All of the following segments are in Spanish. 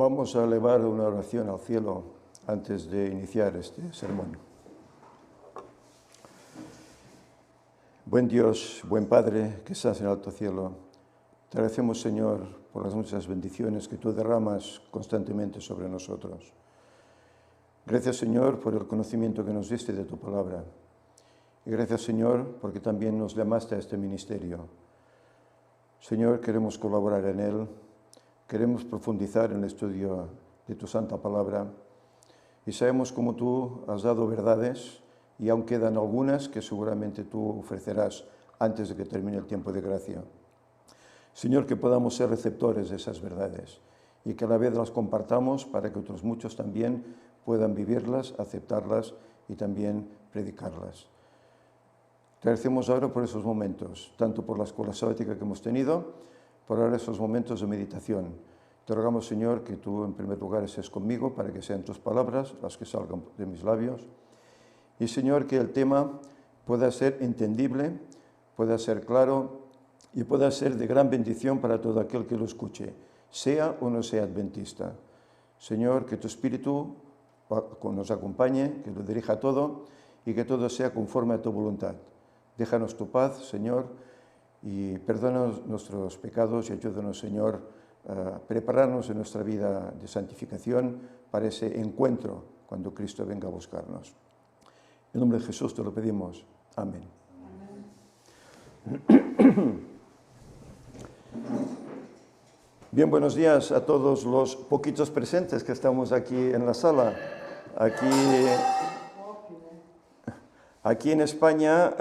Vamos a elevar una oración al cielo antes de iniciar este sermón. Buen Dios, buen Padre, que estás en el alto cielo, te agradecemos, Señor, por las muchas bendiciones que tú derramas constantemente sobre nosotros. Gracias, Señor, por el conocimiento que nos diste de tu palabra. Y gracias, Señor, porque también nos llamaste a este ministerio. Señor, queremos colaborar en él. Queremos profundizar en el estudio de tu santa palabra y sabemos cómo tú has dado verdades y aún quedan algunas que seguramente tú ofrecerás antes de que termine el tiempo de gracia. Señor, que podamos ser receptores de esas verdades y que a la vez las compartamos para que otros muchos también puedan vivirlas, aceptarlas y también predicarlas. Te agradecemos ahora por esos momentos, tanto por la escuela sabática que hemos tenido, por ahora esos momentos de meditación. Te rogamos, Señor, que tú en primer lugar estés conmigo para que sean tus palabras las que salgan de mis labios. Y, Señor, que el tema pueda ser entendible, pueda ser claro y pueda ser de gran bendición para todo aquel que lo escuche, sea o no sea adventista. Señor, que tu Espíritu nos acompañe, que lo dirija todo y que todo sea conforme a tu voluntad. Déjanos tu paz, Señor, y perdónanos nuestros pecados y ayúdanos, Señor, a prepararnos en nuestra vida de santificación para ese encuentro cuando Cristo venga a buscarnos. En nombre de Jesús te lo pedimos. Amén. Amén. Bien, buenos días a todos los poquitos presentes que estamos aquí en la sala. Aquí en España,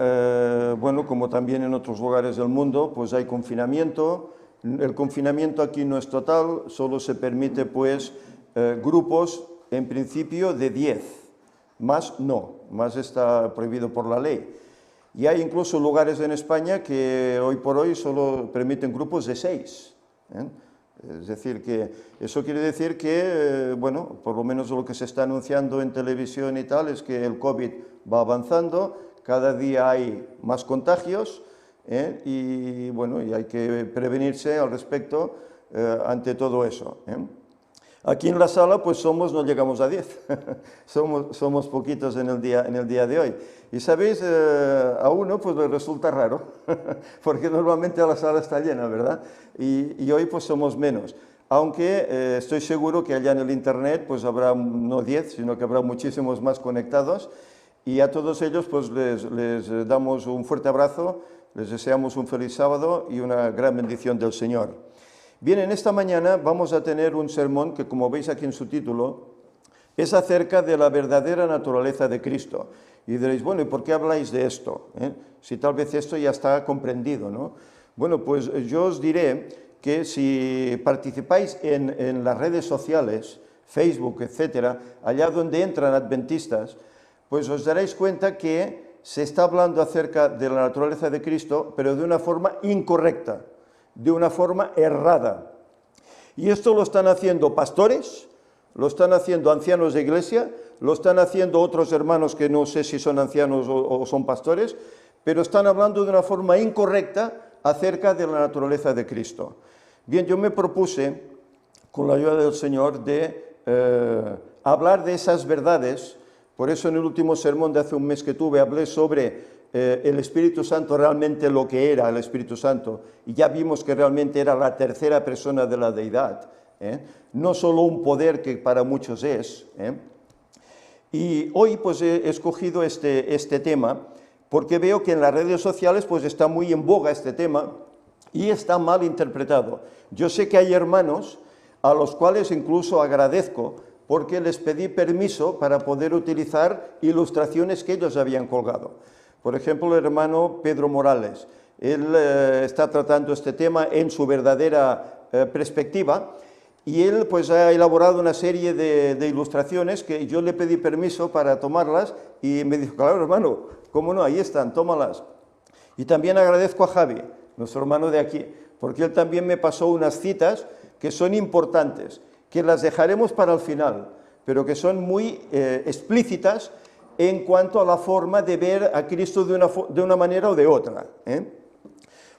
bueno, como también en otros lugares del mundo, pues hay confinamiento. El confinamiento aquí no es total, solo se permite pues grupos en principio de 10, más no, más está prohibido por la ley. Y hay incluso lugares en España que hoy por hoy solo permiten grupos de 6. Es decir, que eso quiere decir que, bueno, por lo menos lo que se está anunciando en televisión y tal es que el COVID va avanzando, cada día hay más contagios y, bueno, y hay que prevenirse al respecto ante todo eso. Aquí en la sala pues no llegamos a 10, somos poquitos en el día de hoy. Y sabéis, a uno pues le resulta raro, porque normalmente la sala está llena, ¿verdad? Y hoy pues somos menos. Aunque estoy seguro que allá en el internet pues habrá no 10, sino que habrá muchísimos más conectados. Y a todos ellos pues les damos un fuerte abrazo, les deseamos un feliz sábado y una gran bendición del Señor. Bien, en esta mañana vamos a tener un sermón que, como veis aquí en su título, es acerca de la verdadera naturaleza de Cristo. Y diréis, bueno, ¿y por qué habláis de esto? Si tal vez esto ya está comprendido, ¿no? Bueno, pues yo os diré que si participáis en las redes sociales, Facebook, etcétera, allá donde entran adventistas, pues os daréis cuenta que se está hablando acerca de la naturaleza de Cristo, pero de una forma incorrecta, de una forma errada. Y esto lo están haciendo pastores, lo están haciendo ancianos de iglesia, lo están haciendo otros hermanos que no sé si son ancianos o son pastores, pero están hablando de una forma incorrecta acerca de la naturaleza de Cristo. Bien, yo me propuse, con la ayuda del Señor, de hablar de esas verdades. Por eso en el último sermón de hace un mes que tuve hablé sobre el Espíritu Santo, realmente lo que era el Espíritu Santo, y ya vimos que realmente era la tercera persona de la deidad, no solo un poder que para muchos es. Y hoy pues he escogido este tema porque veo que en las redes sociales pues está muy en boga este tema y está mal interpretado. Yo sé que hay hermanos a los cuales incluso agradezco porque les pedí permiso para poder utilizar ilustraciones que ellos habían colgado. Por ejemplo, el hermano Pedro Morales, él está tratando este tema en su verdadera perspectiva y él pues ha elaborado una serie de ilustraciones que yo le pedí permiso para tomarlas y me dijo, claro hermano, ¿cómo no? Ahí están, tómalas. Y también agradezco a Javi, nuestro hermano de aquí, porque él también me pasó unas citas que son importantes, que las dejaremos para el final, pero que son muy explícitas en cuanto a la forma de ver a Cristo de una manera o de otra.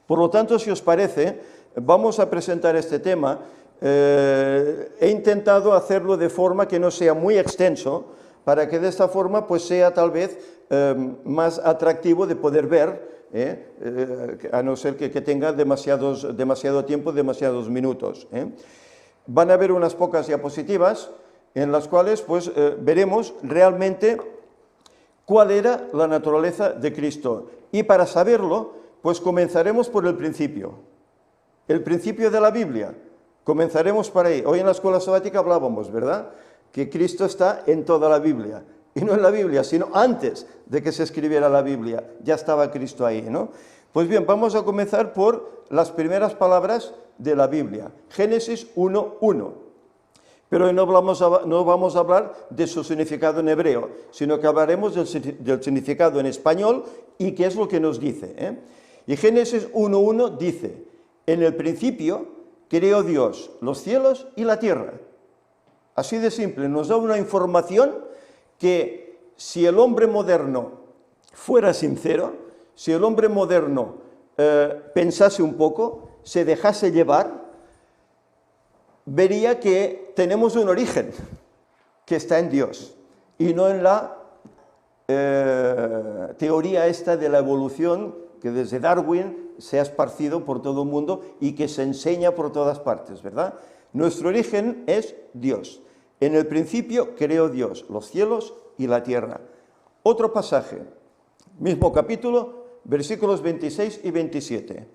Por lo tanto, si os parece, vamos a presentar este tema He intentado hacerlo de forma que no sea muy extenso, para que de esta forma pues sea tal vez más atractivo de poder ver, a no ser que tenga demasiado tiempo, demasiados minutos. Van a haber unas pocas diapositivas en las cuales pues, veremos realmente cuál era la naturaleza de Cristo. Y para saberlo, pues comenzaremos por el principio de la Biblia. Comenzaremos por ahí. Hoy en la escuela sabática hablábamos, ¿verdad?, que Cristo está en toda la Biblia. Y no en la Biblia, sino antes de que se escribiera la Biblia. Ya estaba Cristo ahí, ¿no? Pues bien, vamos a comenzar por las primeras palabras de la Biblia. Génesis 1:1. Pero hoy no vamos a hablar de su significado en hebreo, sino que hablaremos del significado en español y qué es lo que nos dice. Y Génesis 1:1 dice: en el principio creó Dios los cielos y la tierra. Así de simple, nos da una información que si el hombre moderno fuera sincero, si el hombre moderno pensase un poco, se dejase llevar, vería que tenemos un origen que está en Dios y no en la teoría esta de la evolución que desde Darwin se ha esparcido por todo el mundo y que se enseña por todas partes, ¿verdad? Nuestro origen es Dios. En el principio creó Dios los cielos y la tierra. Otro pasaje, mismo capítulo, versículos 26 y 27.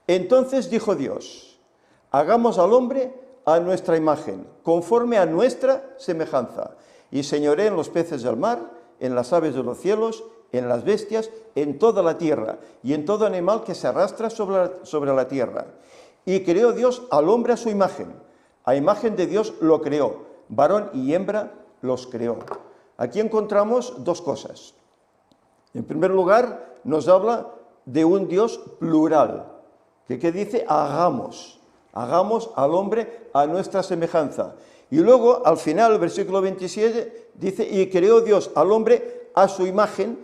Entonces dijo Dios: hagamos al hombre a nuestra imagen, conforme a nuestra semejanza, y señoree en los peces del mar, en las aves de los cielos, en las bestias, en toda la tierra, y en todo animal que se arrastra sobre la tierra. Y creó Dios al hombre a su imagen. A imagen de Dios lo creó, varón y hembra los creó. Aquí encontramos dos cosas. En primer lugar, nos habla de un Dios plural, que dice hagamos al hombre a nuestra semejanza. Y luego, al final, el versículo 27, dice: y creó Dios al hombre a su imagen,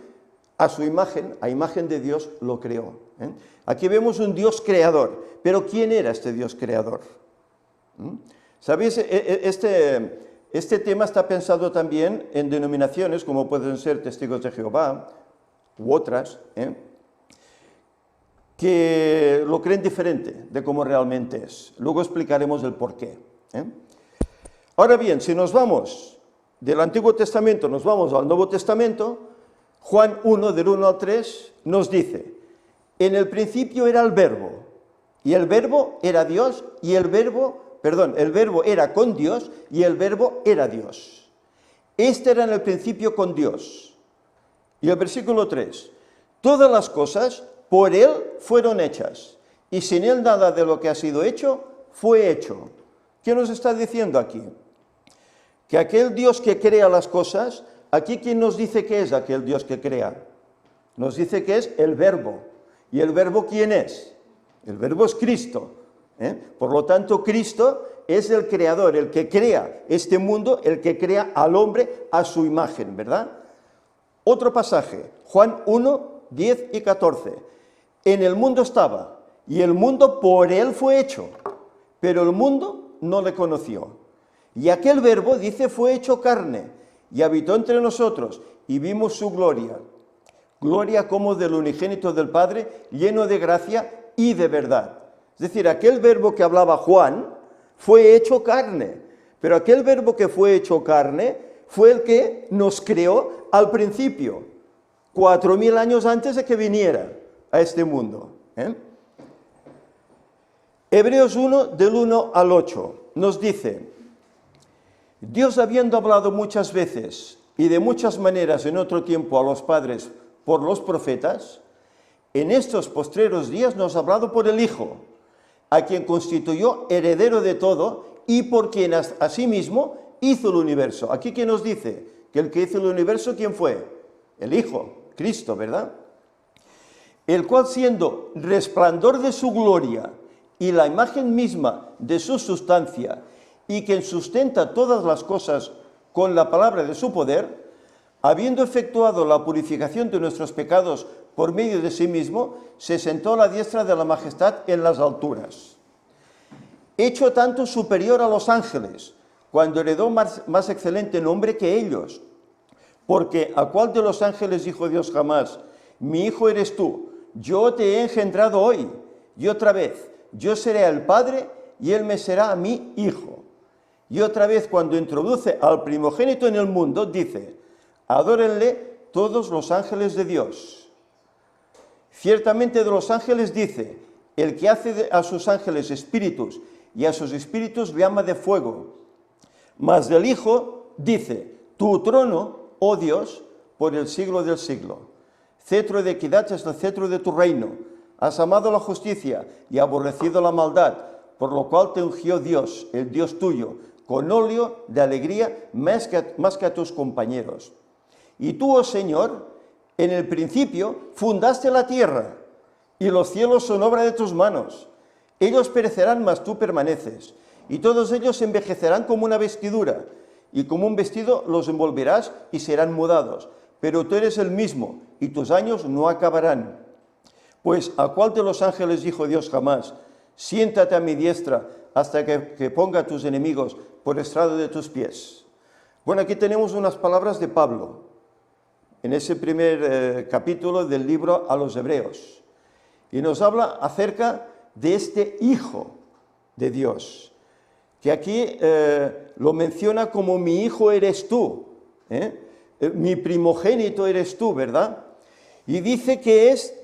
a imagen de Dios lo creó. Aquí vemos un Dios creador, pero ¿quién era este Dios creador? ¿Sabéis? Este tema está pensado también en denominaciones como pueden ser Testigos de Jehová u otras, que lo creen diferente de cómo realmente es. Luego explicaremos el porqué. Ahora bien, si nos vamos del Antiguo Testamento, nos vamos al Nuevo Testamento, Juan 1, del 1 al 3, nos dice: en el principio era el Verbo, y el Verbo era Dios, y el Verbo era con Dios, y el Verbo era Dios. Este era en el principio con Dios. Y el versículo 3, todas las cosas por Él fueron hechas, y sin Él nada de lo que ha sido hecho fue hecho. ¿Qué nos está diciendo aquí? Que aquel Dios que crea las cosas, aquí ¿quién nos dice que es aquel Dios que crea? Nos dice que es el Verbo. ¿Y el Verbo quién es? El Verbo es Cristo. Por lo tanto, Cristo es el creador, el que crea este mundo, el que crea al hombre a su imagen, ¿verdad? Otro pasaje, Juan 1, 10 y 14. En el mundo estaba, y el mundo por él fue hecho, pero el mundo no le conoció. Y aquel Verbo, dice, fue hecho carne, y habitó entre nosotros, y vimos su gloria. Gloria como del unigénito del Padre, lleno de gracia y de verdad. Es decir, aquel Verbo que hablaba Juan fue hecho carne, pero aquel Verbo que fue hecho carne fue el que nos creó al principio, 4000 años antes de que viniera a este mundo. Hebreos 1, del 1 al 8, nos dice: Dios, habiendo hablado muchas veces y de muchas maneras en otro tiempo a los padres por los profetas, en estos postreros días nos ha hablado por el Hijo, a quien constituyó heredero de todo y por quien asimismo hizo el universo. Aquí, ¿quién nos dice? Que el que hizo el universo, ¿quién fue? El Hijo, Cristo, ¿verdad? El cual, siendo resplandor de su gloria y la imagen misma de su sustancia, y quien sustenta todas las cosas con la palabra de su poder, habiendo efectuado la purificación de nuestros pecados por medio de sí mismo, se sentó a la diestra de la majestad en las alturas. hecho tanto superior a los ángeles, cuando heredó más excelente nombre que ellos. Porque ¿a cuál de los ángeles dijo Dios jamás? Mi hijo eres tú, yo te he engendrado hoy. Y otra vez, yo seré el padre y él me será a mí hijo. Y otra vez, cuando introduce al primogénito en el mundo, dice, adórenle todos los ángeles de Dios. Ciertamente de los ángeles dice, el que hace a sus ángeles espíritus y a sus espíritus llama de fuego. Mas del Hijo dice, tu trono, oh Dios, por el siglo del siglo. Cetro de equidad es el cetro de tu reino. Has amado la justicia y aborrecido la maldad, por lo cual te ungió Dios, el Dios tuyo, con óleo de alegría más que a tus compañeros. Y tú, oh Señor, en el principio fundaste la tierra, y los cielos son obra de tus manos. Ellos perecerán, mas tú permaneces, y todos ellos envejecerán como una vestidura, y como un vestido los envolverás y serán mudados. Pero tú eres el mismo, y tus años no acabarán. Pues, ¿a cuál de los ángeles dijo Dios jamás? Siéntate a mi diestra hasta que ponga a tus enemigos por estrado de tus pies. Bueno, aquí tenemos unas palabras de Pablo, en ese primer capítulo del libro a los Hebreos. Y nos habla acerca de este Hijo de Dios, que aquí lo menciona como mi hijo eres tú, mi primogénito eres tú, ¿verdad? Y dice que es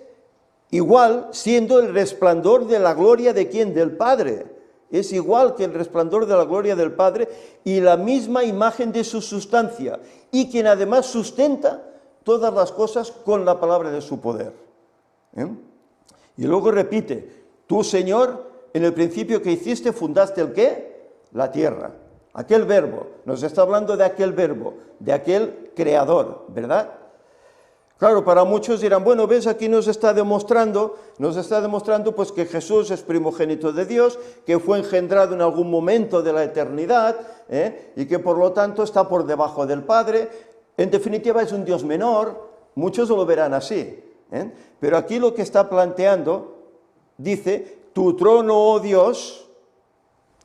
igual siendo el resplandor de la gloria de ¿quién? Del Padre. Es igual que el resplandor de la gloria del Padre y la misma imagen de su sustancia, y quien además sustenta todas las cosas con la palabra de su poder. Y luego repite, tú, Señor, en el principio que hiciste, fundaste ¿el qué? La tierra. Aquel verbo, nos está hablando de aquel verbo, de aquel creador, ¿verdad? Claro, para muchos dirán, bueno, ves, aquí nos está demostrando pues que Jesús es primogénito de Dios, que fue engendrado en algún momento de la eternidad, y que por lo tanto está por debajo del Padre. En definitiva es un Dios menor, muchos lo verán así, pero aquí lo que está planteando, dice, tu trono, oh Dios,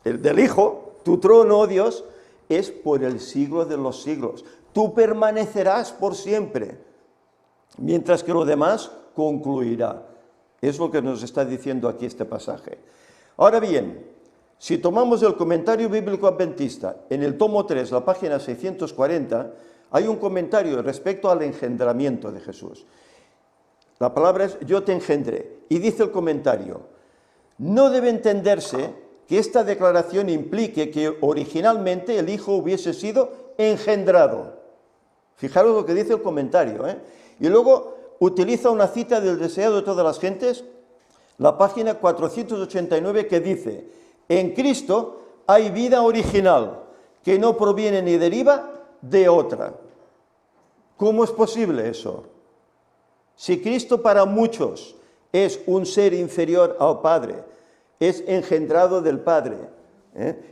el del Hijo, tu trono, oh Dios, es por el siglo de los siglos. Tú permanecerás por siempre, mientras que lo demás concluirá. Es lo que nos está diciendo aquí este pasaje. Ahora bien, si tomamos el comentario bíblico adventista, en el tomo 3, la página 640, hay un comentario respecto al engendramiento de Jesús. La palabra es, yo te engendré. Y dice el comentario, no debe entenderse que esta declaración implique que originalmente el Hijo hubiese sido engendrado. Fijaros lo que dice el comentario, Y luego utiliza una cita del deseado de todas las gentes, la página 489, que dice, en Cristo hay vida original, que no proviene ni deriva de otra. ¿Cómo es posible eso? Si Cristo para muchos es un ser inferior al Padre, es engendrado del Padre,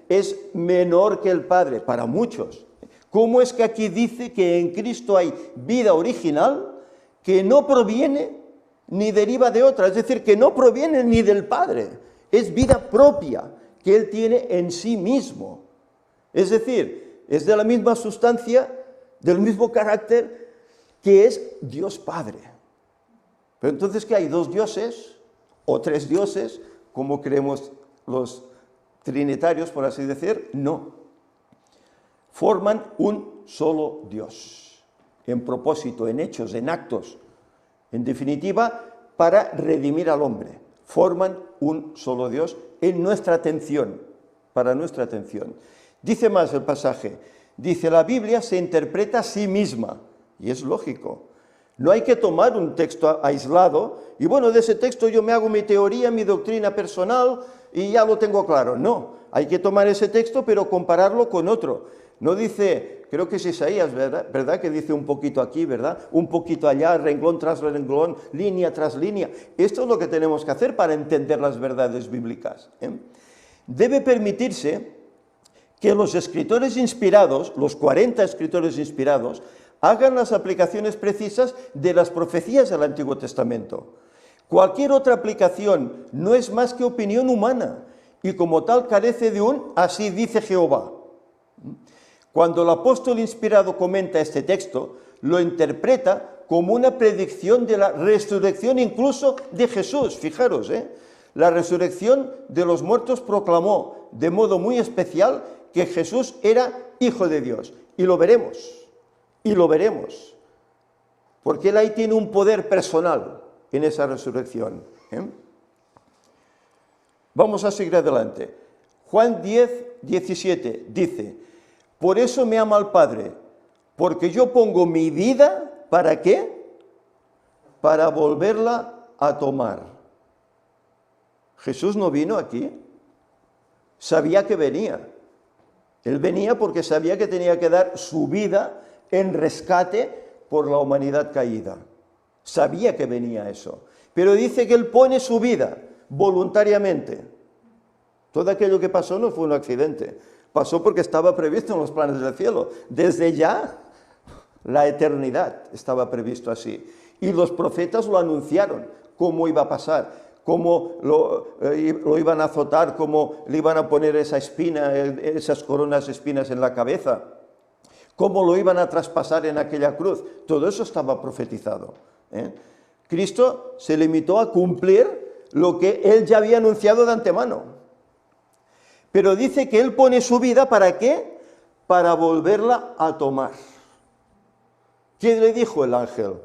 es menor que el Padre, para muchos, ¿cómo es que aquí dice que en Cristo hay vida original que no proviene ni deriva de otra? Es decir, que no proviene ni del Padre, es vida propia que Él tiene en sí mismo. Es decir, es de la misma sustancia, del mismo carácter que es Dios Padre. Pero entonces, ¿qué hay? ¿Dos dioses o tres dioses, como creemos los trinitarios, por así decir? No. Forman un solo Dios, en propósito, en hechos, en actos, en definitiva, para redimir al hombre. Forman un solo Dios en nuestra atención, para nuestra atención. Dice más el pasaje, dice, la Biblia se interpreta a sí misma, y es lógico. No hay que tomar un texto aislado, y bueno, de ese texto yo me hago mi teoría, mi doctrina personal, y ya lo tengo claro. No, hay que tomar ese texto, pero compararlo con otro. No dice, creo que es Isaías, ¿verdad? Que dice un poquito aquí, ¿verdad? Un poquito allá, renglón tras renglón, línea tras línea. Esto es lo que tenemos que hacer para entender las verdades bíblicas. Debe permitirse que los escritores inspirados, los 40 escritores inspirados, hagan las aplicaciones precisas de las profecías del Antiguo Testamento. Cualquier otra aplicación no es más que opinión humana y como tal carece de un así dice Jehová. Cuando el apóstol inspirado comenta este texto, lo interpreta como una predicción de la resurrección incluso de Jesús. Fijaros, la resurrección de los muertos proclamó de modo muy especial que Jesús era Hijo de Dios. Y lo veremos, porque Él ahí tiene un poder personal en esa resurrección. Vamos a seguir adelante. Juan 10, 17 dice, por eso me ama el Padre, porque yo pongo mi vida, ¿para qué? Para volverla a tomar. Jesús no vino aquí, sabía que venía. Él venía porque sabía que tenía que dar su vida en rescate por la humanidad caída. Sabía que venía eso. Pero dice que Él pone su vida voluntariamente. Todo aquello que pasó no fue un accidente. Pasó porque estaba previsto en los planes del cielo. Desde ya, la eternidad estaba previsto así. Y los profetas lo anunciaron, cómo iba a pasar, cómo lo iban a azotar, cómo le iban a poner esa espina, esas coronas de espinas en la cabeza, cómo lo iban a traspasar en aquella cruz. Todo eso estaba profetizado. Cristo se limitó a cumplir lo que Él ya había anunciado de antemano. Pero dice que Él pone su vida, ¿para qué? Para volverla a tomar. ¿Qué le dijo el ángel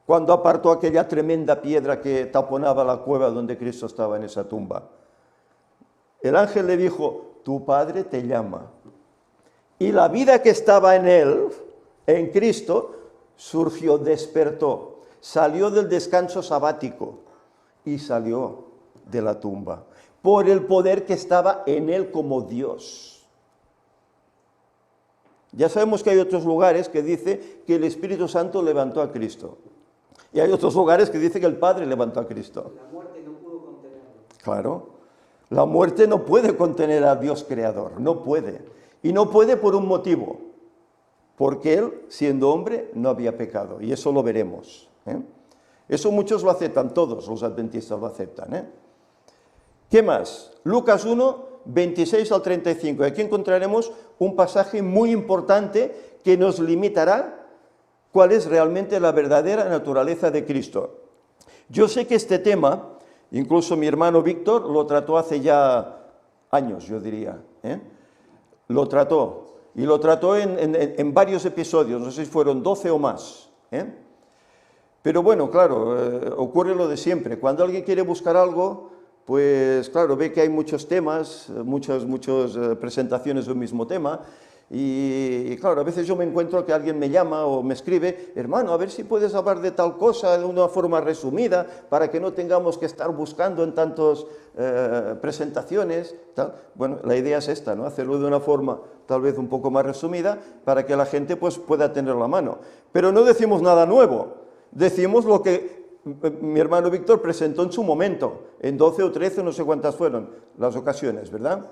cuando apartó aquella tremenda piedra que taponaba la cueva donde Cristo estaba en esa tumba? El ángel le dijo, tu Padre te llama. Y la vida que estaba en Él, en Cristo, surgió, despertó, salió del descanso sabático y salió de la tumba, por el poder que estaba en Él como Dios. Ya sabemos que hay otros lugares que dice que el Espíritu Santo levantó a Cristo. Y hay otros lugares que dice que el Padre levantó a Cristo. La muerte no pudo contenerlo. Claro, la muerte no puede contener a Dios Creador, no puede. Y no puede por un motivo, porque Él, siendo hombre, no había pecado. Y eso lo veremos. Eso muchos lo aceptan, todos los adventistas lo aceptan. ¿Qué más? Lucas 1, 26 al 35. Aquí encontraremos un pasaje muy importante que nos limitará cuál es realmente la verdadera naturaleza de Cristo. Yo sé que este tema, incluso mi hermano Víctor lo trató hace ya años, yo diría. Lo trató, y lo trató en varios episodios, no sé si fueron 12 o más. Pero bueno, claro, ocurre lo de siempre. Cuando alguien quiere buscar algo, pues claro, ve que hay muchos temas, muchas presentaciones de un mismo tema, y claro, a veces yo me encuentro que alguien me llama o me escribe, hermano, a ver si puedes hablar de tal cosa de una forma resumida, para que no tengamos que estar buscando en tantas presentaciones, tal. Bueno, la idea es esta, ¿no? Hacerlo de una forma tal vez un poco más resumida, para que la gente pues pueda tenerlo a mano. Pero no decimos nada nuevo, decimos lo que mi hermano Víctor presentó en su momento, en 12 o 13, no sé cuántas fueron las ocasiones, ¿verdad?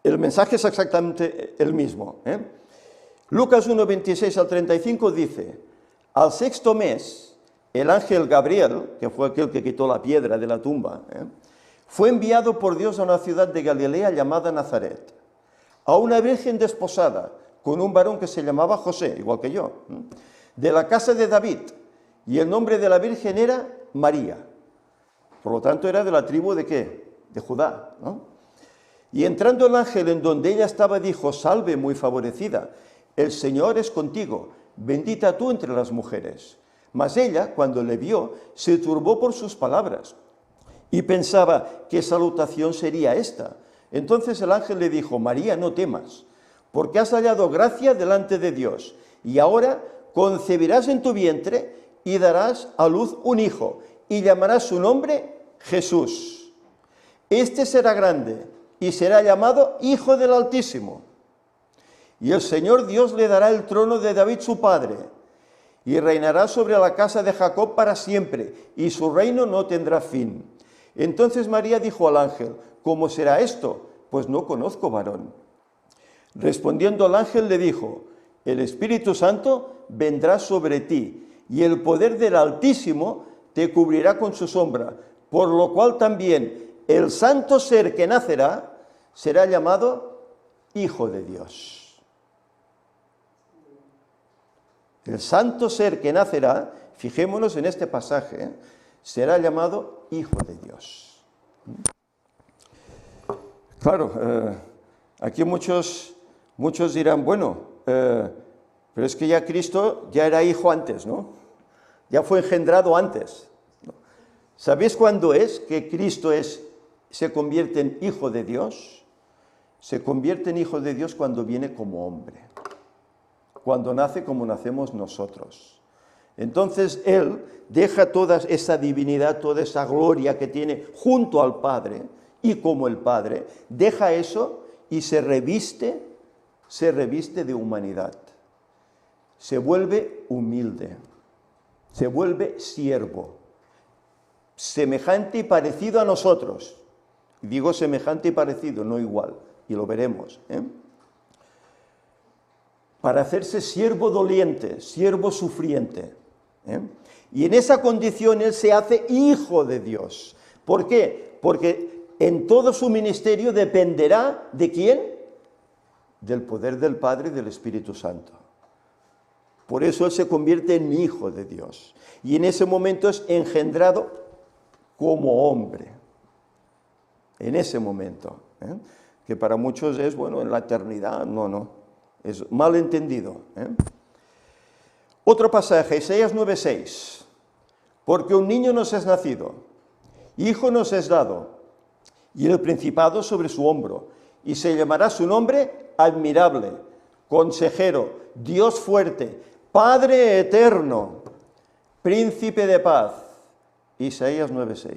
El mensaje es exactamente el mismo. Lucas 1, 26 al 35 dice, al sexto mes, el ángel Gabriel, que fue aquel que quitó la piedra de la tumba, fue enviado por Dios a una ciudad de Galilea llamada Nazaret, a una virgen desposada con un varón que se llamaba José, igual que yo, de la casa de David, y el nombre de la virgen era María. Por lo tanto, era de la tribu ¿de qué? De Judá, ¿no? Y entrando el ángel en donde ella estaba, dijo, salve muy favorecida, el Señor es contigo, bendita tú entre las mujeres. Mas ella, cuando le vio, se turbó por sus palabras y pensaba, ¿qué salutación sería esta? Entonces el ángel le dijo, María, no temas, porque has hallado gracia delante de Dios, y ahora concebirás en tu vientre y darás a luz un hijo, y llamarás su nombre Jesús. Este será grande y será llamado Hijo del Altísimo. Y el Señor Dios le dará el trono de David su padre, y reinará sobre la casa de Jacob para siempre, y su reino no tendrá fin. Entonces María dijo al ángel, ¿cómo será esto? Pues no conozco varón. Respondiendo el ángel le dijo, el Espíritu Santo vendrá sobre ti, y el poder del Altísimo te cubrirá con su sombra, por lo cual también el santo ser que nacerá será llamado Hijo de Dios. El santo ser que nacerá, fijémonos en este pasaje, será llamado Hijo de Dios. Claro, aquí muchos dirán, bueno, pero es que ya Cristo ya era hijo antes, ¿no? Ya fue engendrado antes. ¿Sabéis cuándo es que Cristo se convierte en Hijo de Dios? Se convierte en Hijo de Dios cuando viene como hombre, cuando nace como nacemos nosotros. Entonces Él deja toda esa divinidad, toda esa gloria que tiene junto al Padre y como el Padre, deja eso y se reviste de humanidad. Se vuelve humilde, se vuelve siervo, semejante y parecido a nosotros. Digo semejante y parecido, no igual, y lo veremos, para hacerse siervo doliente, siervo sufriente. Y en esa condición Él se hace Hijo de Dios. ¿Por qué? Porque en todo su ministerio dependerá ¿de quién? Del poder del Padre y del Espíritu Santo. Por eso Él se convierte en Hijo de Dios. Y en ese momento es engendrado como hombre. En ese momento. Que para muchos es, bueno, en la eternidad. No. Es mal entendido. Otro pasaje, Isaías 9:6. Porque un niño nos es nacido, hijo nos es dado, y el principado sobre su hombro, y se llamará su nombre admirable, consejero, Dios fuerte, Padre eterno, príncipe de paz. Isaías 9:6.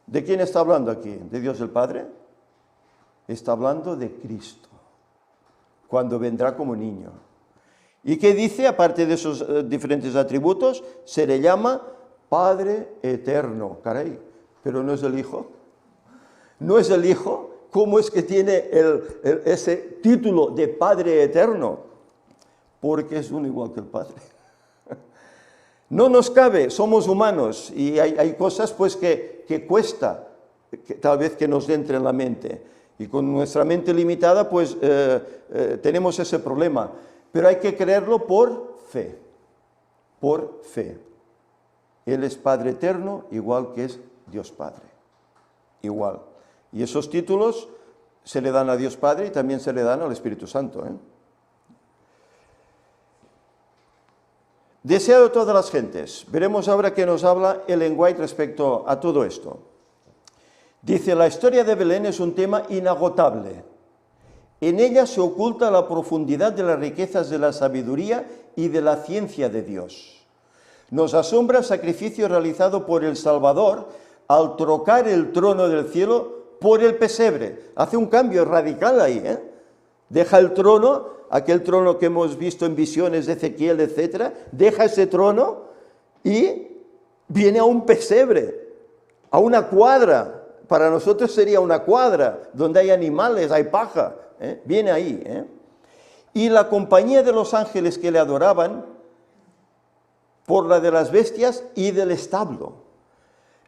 ¿De quién está hablando aquí? ¿De Dios el Padre? Está hablando de Cristo, cuando vendrá como niño. ¿Y qué dice? Aparte de esos diferentes atributos, se le llama Padre eterno. Caray, pero no es el Hijo. ¿No es el Hijo? ¿Cómo es que tiene ese título de Padre eterno? Porque es uno igual que el Padre. No nos cabe, somos humanos y hay cosas pues que cuesta tal vez que nos entre en la mente. Y con nuestra mente limitada pues tenemos ese problema. Pero hay que creerlo por fe. Por fe. Él es Padre eterno igual que es Dios Padre. Igual. Y esos títulos se le dan a Dios Padre y también se le dan al Espíritu Santo. Deseado de todas las gentes. Veremos ahora que nos habla Ellen White respecto a todo esto. Dice, la historia de Belén es un tema inagotable. En ella se oculta la profundidad de las riquezas de la sabiduría y de la ciencia de Dios. Nos asombra el sacrificio realizado por el Salvador al trocar el trono del cielo por el pesebre. Hace un cambio radical ahí, Deja el trono, aquel trono que hemos visto en visiones de Ezequiel, etc. Deja ese trono y viene a un pesebre, a una cuadra. Para nosotros sería una cuadra, donde hay animales, hay paja. Viene ahí. Y la compañía de los ángeles que le adoraban, por la de las bestias y del establo.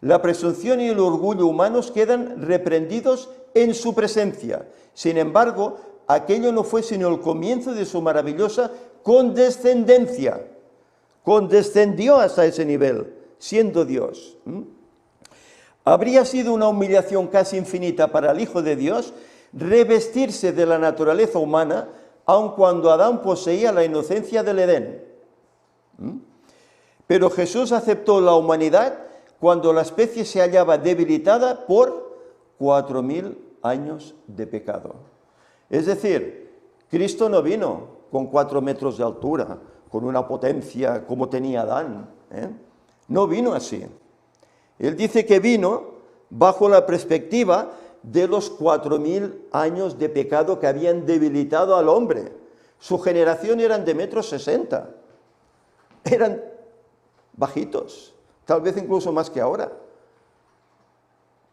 La presunción y el orgullo humanos quedan reprendidos en su presencia. Sin embargo, aquello no fue sino el comienzo de su maravillosa condescendencia. Condescendió hasta ese nivel, siendo Dios. Habría sido una humillación casi infinita para el Hijo de Dios revestirse de la naturaleza humana, aun cuando Adán poseía la inocencia del Edén. Pero Jesús aceptó la humanidad cuando la especie se hallaba debilitada por 4000 años de pecado. Es decir, Cristo no vino con 4 metros de altura, con una potencia como tenía Adán. No vino así. Él dice que vino bajo la perspectiva de los 4000 años de pecado que habían debilitado al hombre. Su generación eran de 1,60 m. Eran bajitos, tal vez incluso más que ahora.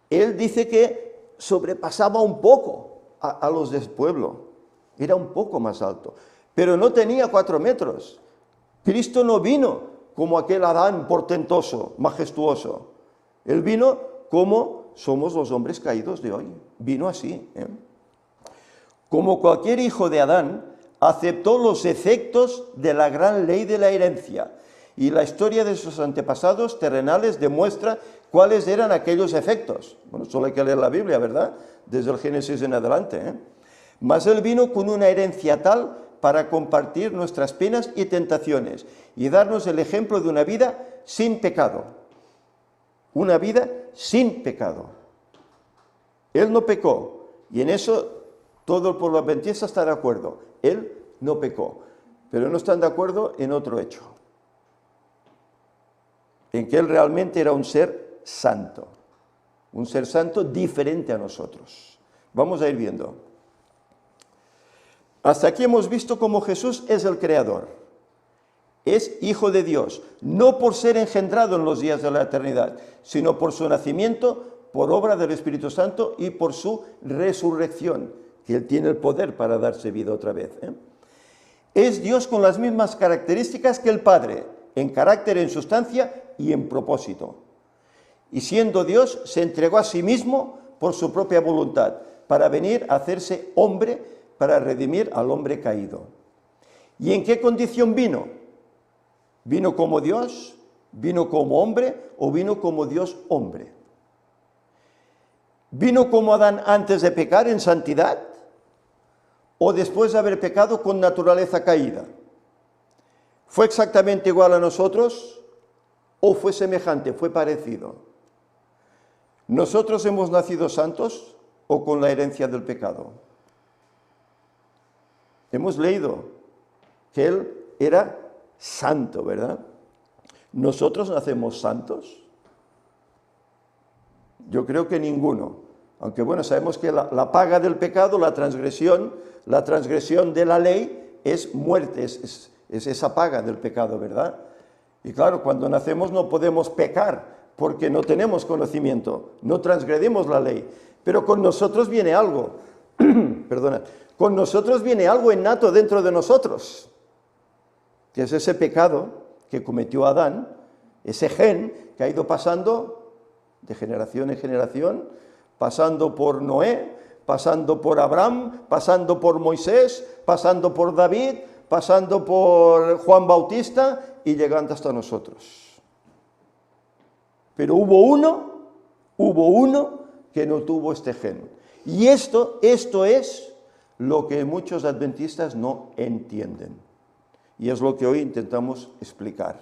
Él dice que sobrepasaba un poco a los del pueblo. Era un poco más alto, pero no tenía 4 metros. Cristo no vino como aquel Adán portentoso, majestuoso. Él vino como somos los hombres caídos de hoy. Vino así. Como cualquier hijo de Adán, aceptó los efectos de la gran ley de la herencia. Y la historia de sus antepasados terrenales demuestra cuáles eran aquellos efectos. Bueno, solo hay que leer la Biblia, ¿verdad? Desde el Génesis en adelante. Mas él vino con una herencia tal para compartir nuestras penas y tentaciones y darnos el ejemplo de una vida sin pecado. Una vida sin pecado. Él no pecó, y en eso todo el pueblo adventista está de acuerdo. Él no pecó, pero no están de acuerdo en otro hecho. En que él realmente era un ser santo diferente a nosotros. Vamos a ir viendo. Hasta aquí hemos visto cómo Jesús es el Creador, es Hijo de Dios, no por ser engendrado en los días de la eternidad, sino por su nacimiento, por obra del Espíritu Santo y por su resurrección, que Él tiene el poder para darse vida otra vez. Es Dios con las mismas características que el Padre, en carácter, en sustancia y en propósito. Y siendo Dios, se entregó a sí mismo por su propia voluntad, para venir a hacerse hombre, para redimir al hombre caído. ¿Y en qué condición vino? ¿Vino como Dios? ¿Vino como hombre? ¿O vino como Dios hombre? ¿Vino como Adán antes de pecar en santidad? ¿O después de haber pecado con naturaleza caída? ¿Fue exactamente igual a nosotros? ¿O fue semejante, fue parecido? ¿Nosotros hemos nacido santos o con la herencia del pecado? Hemos leído que Él era santo, ¿verdad? ¿Nosotros nacemos santos? Yo creo que ninguno. Aunque bueno, sabemos que la paga del pecado, la transgresión de la ley es muerte, es esa paga del pecado, ¿verdad? Y claro, cuando nacemos no podemos pecar porque no tenemos conocimiento, no transgredimos la ley. Pero con nosotros viene algo, perdona, con nosotros viene algo innato dentro de nosotros, que es ese pecado que cometió Adán, ese gen que ha ido pasando de generación en generación, pasando por Noé, pasando por Abraham, pasando por Moisés, pasando por David, pasando por Juan Bautista y llegando hasta nosotros. Pero hubo uno que no tuvo este gen. Y esto es lo que muchos adventistas no entienden. Y es lo que hoy intentamos explicar.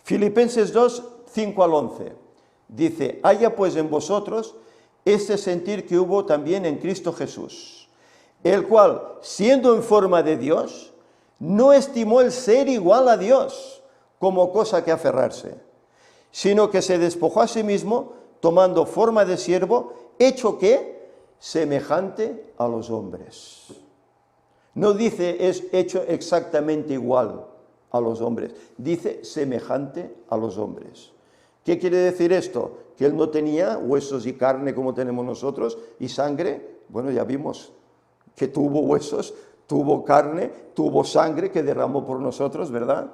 Filipenses 2, 5 al 11. Dice, haya pues en vosotros este sentir que hubo también en Cristo Jesús, el cual, siendo en forma de Dios, no estimó el ser igual a Dios como cosa que aferrarse, sino que se despojó a sí mismo, tomando forma de siervo, hecho que semejante a los hombres. No dice es hecho exactamente igual a los hombres, dice semejante a los hombres. ¿Qué quiere decir esto? Que él no tenía huesos y carne como tenemos nosotros y sangre. Bueno, ya vimos que tuvo huesos, tuvo carne, tuvo sangre que derramó por nosotros, ¿verdad?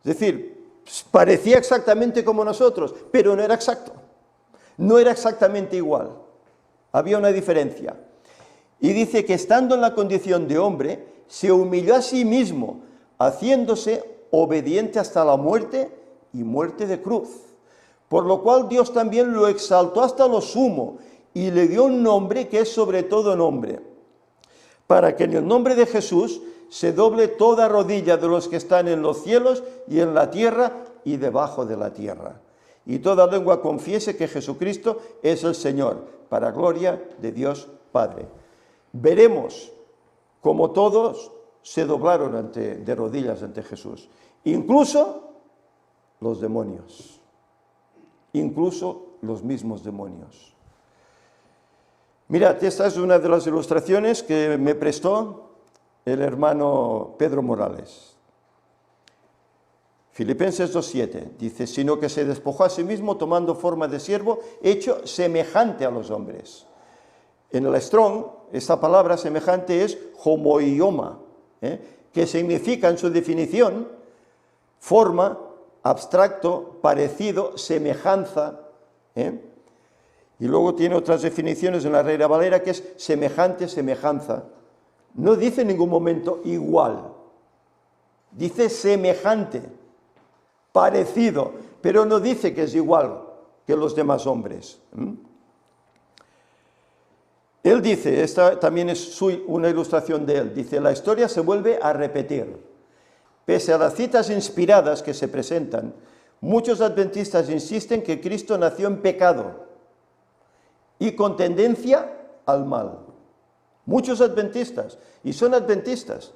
Es decir, parecía exactamente como nosotros, pero no era exacto. No era exactamente igual. Había una diferencia. Y dice que estando en la condición de hombre, se humilló a sí mismo, haciéndose obediente hasta la muerte y muerte de cruz. Por lo cual Dios también lo exaltó hasta lo sumo y le dio un nombre que es sobre todo nombre, para que en el nombre de Jesús se doble toda rodilla de los que están en los cielos y en la tierra y debajo de la tierra. Y toda lengua confiese que Jesucristo es el Señor, para gloria de Dios Padre. Veremos cómo todos se doblaron de rodillas ante Jesús, incluso los demonios, incluso los mismos demonios. Mirad, esta es una de las ilustraciones que me prestó el hermano Pedro Morales. Filipenses 2:7 dice, sino que se despojó a sí mismo tomando forma de siervo, hecho semejante a los hombres. En el Strong, esta palabra semejante es homoioma, que significa en su definición forma, abstracto, parecido, semejanza, ¿eh? Y luego tiene otras definiciones en la Reina Valera que es semejante, semejanza. No dice en ningún momento igual, dice semejante, parecido, pero no dice que es igual que los demás hombres. Él dice, esta también es una ilustración de él, dice, la historia se vuelve a repetir. Pese a las citas inspiradas que se presentan, muchos adventistas insisten que Cristo nació en pecado y con tendencia al mal. Muchos adventistas, y son adventistas.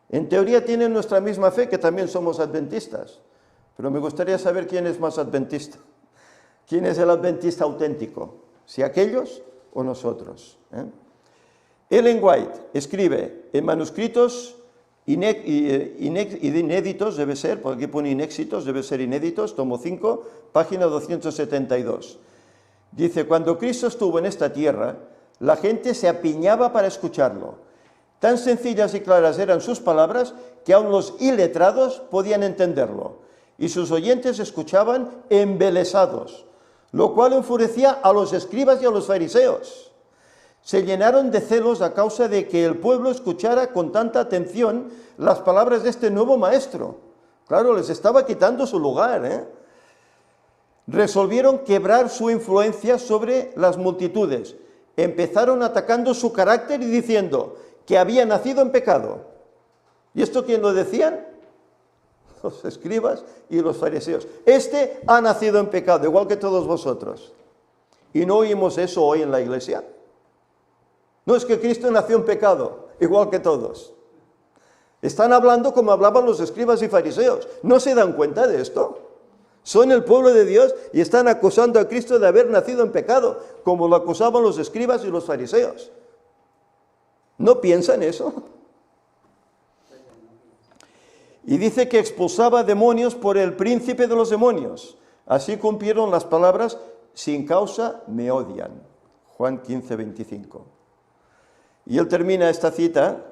En teoría tienen nuestra misma fe, que también somos adventistas. Pero me gustaría saber quién es más adventista. ¿Quién es el adventista auténtico? ¿Si aquellos o nosotros? Ellen White escribe en manuscritos inéditos, debe ser, porque aquí pone inéxitos, debe ser inéditos, tomo 5, página 272. Dice, cuando Cristo estuvo en esta tierra, la gente se apiñaba para escucharlo. Tan sencillas y claras eran sus palabras que aun los iletrados podían entenderlo. Y sus oyentes escuchaban embelesados, lo cual enfurecía a los escribas y a los fariseos. Se llenaron de celos a causa de que el pueblo escuchara con tanta atención las palabras de este nuevo maestro. Claro, les estaba quitando su lugar, ¿eh? Resolvieron quebrar su influencia sobre las multitudes. Empezaron atacando su carácter y diciendo que había nacido en pecado. ¿Y esto quién lo decían? Los escribas y los fariseos. Este ha nacido en pecado, igual que todos vosotros. ¿Y no oímos eso hoy en la iglesia? No, es que Cristo nació en pecado, igual que todos. Están hablando como hablaban los escribas y fariseos. ¿No se dan cuenta de esto? Son el pueblo de Dios y están acusando a Cristo de haber nacido en pecado, como lo acusaban los escribas y los fariseos. ¿No piensan eso? Y dice que expulsaba demonios por el príncipe de los demonios. Así cumplieron las palabras, sin causa me odian. Juan 15, 25. Y él termina esta cita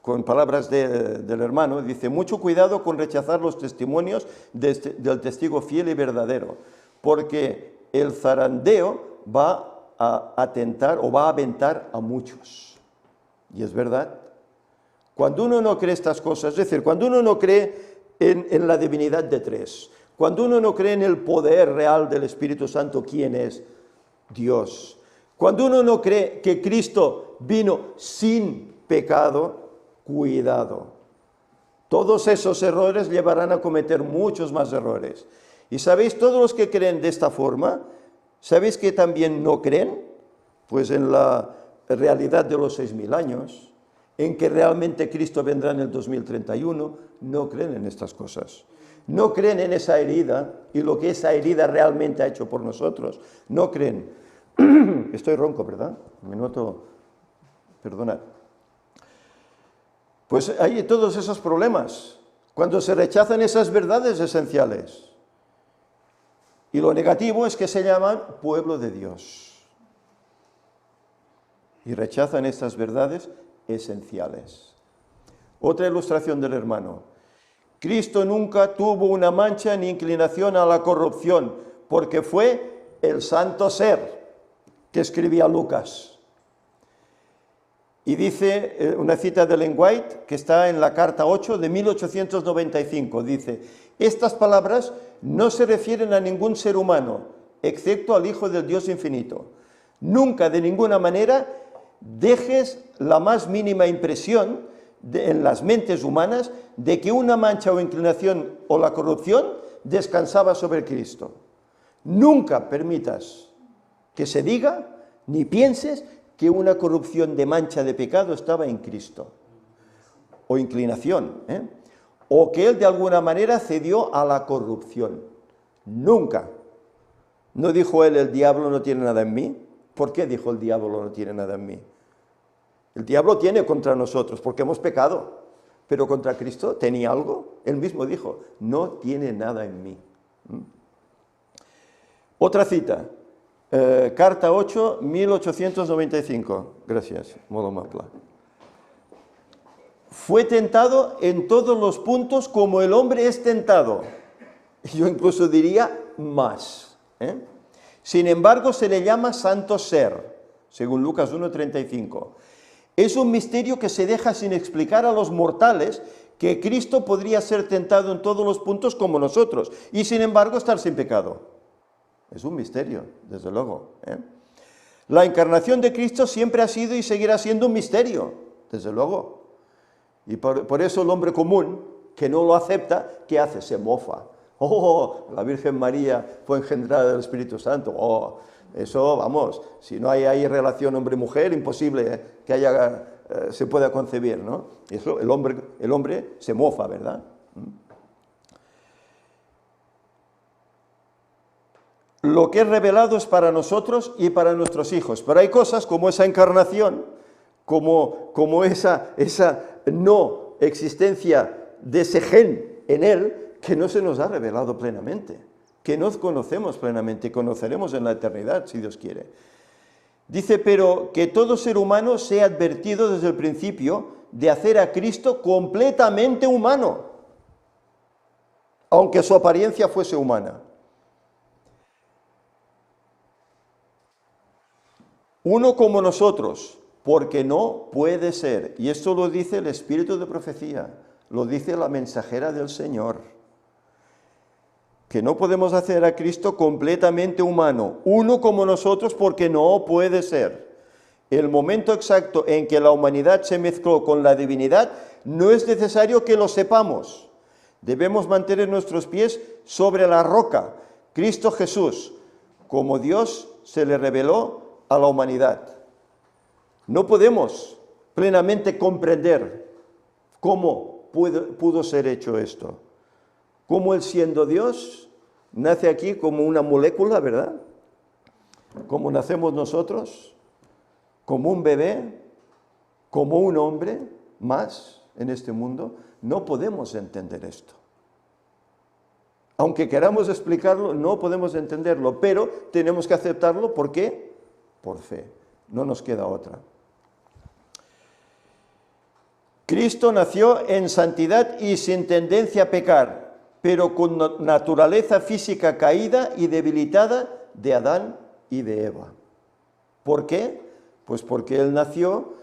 con palabras del hermano, dice, mucho cuidado con rechazar los testimonios del testigo fiel y verdadero, porque el zarandeo va a atentar o va a aventar a muchos. Y es verdad. Cuando uno no cree estas cosas, es decir, cuando uno no cree en la divinidad de tres, cuando uno no cree en el poder real del Espíritu Santo, ¿quién es? Dios. Cuando uno no cree que Cristo vino sin pecado, cuidado. Todos esos errores llevarán a cometer muchos más errores. Y sabéis, todos los que creen de esta forma, ¿sabéis que también no creen? Pues en la realidad de los 6000 años, en que realmente Cristo vendrá en el 2031, no creen en estas cosas. No creen en esa herida y lo que esa herida realmente ha hecho por nosotros. No creen. Estoy ronco, ¿verdad? Me noto, perdonad. Pues hay todos esos problemas, cuando se rechazan esas verdades esenciales. Y lo negativo es que se llaman pueblo de Dios. Y rechazan estas verdades esenciales. Otra ilustración del hermano. Cristo nunca tuvo una mancha ni inclinación a la corrupción, porque fue el santo ser que escribía Lucas. Y dice una cita de Ellen White, que está en la carta 8 de 1895, dice, estas palabras no se refieren a ningún ser humano, excepto al Hijo del Dios infinito. Nunca, de ninguna manera, dejes la más mínima impresión en las mentes humanas de que una mancha o inclinación o la corrupción descansaba sobre Cristo. Nunca permitas que se diga, ni pienses, que una corrupción de mancha de pecado estaba en Cristo, o inclinación, o que Él de alguna manera cedió a la corrupción. Nunca. ¿No dijo Él, el diablo no tiene nada en mí? ¿Por qué dijo el diablo no tiene nada en mí? El diablo tiene contra nosotros porque hemos pecado, pero contra Cristo tenía algo. Él mismo dijo, no tiene nada en mí. Otra cita. Carta 8, 1895. Gracias, molt amable. Fue tentado en todos los puntos como el hombre es tentado. yo incluso diría más. Sin embargo, se le llama santo ser, según Lucas 1:35. Es un misterio que se deja sin explicar a los mortales, que Cristo podría ser tentado en todos los puntos como nosotros, y sin embargo estar sin pecado. Es un misterio, desde luego. La encarnación de Cristo siempre ha sido y seguirá siendo un misterio, desde luego. Y por eso el hombre común, que no lo acepta, ¿qué hace? Se mofa. Oh, la Virgen María fue engendrada del Espíritu Santo. Oh, eso, vamos, si no hay ahí relación hombre-mujer, imposible que se pueda concebir, ¿no? Eso, el hombre se mofa, ¿verdad? Lo que es revelado es para nosotros y para nuestros hijos, pero hay cosas como esa encarnación, como esa no existencia de ese gen en él, que no se nos ha revelado plenamente, que no conocemos plenamente y conoceremos en la eternidad, si Dios quiere. Dice, pero que todo ser humano sea advertido desde el principio de hacer a Cristo completamente humano, aunque su apariencia fuese humana. Uno como nosotros, porque no puede ser. Y esto lo dice el Espíritu de profecía, lo dice la mensajera del Señor. Que no podemos hacer a Cristo completamente humano, uno como nosotros, porque no puede ser. El momento exacto en que la humanidad se mezcló con la divinidad no es necesario que lo sepamos. Debemos mantener nuestros pies sobre la roca, Cristo Jesús, como Dios se le reveló a la humanidad. No podemos plenamente comprender cómo pudo ser hecho esto. Cómo Él, siendo Dios, nace aquí como una molécula, ¿verdad? Como nacemos nosotros, como un bebé, como un hombre más en este mundo. No podemos entender esto. Aunque queramos explicarlo, no podemos entenderlo, pero tenemos que aceptarlo. ¿Por qué? Por fe. No nos queda otra. Cristo nació en santidad y sin tendencia a pecar, pero con naturaleza física caída y debilitada de Adán y de Eva. ¿Por qué? Pues porque Él nació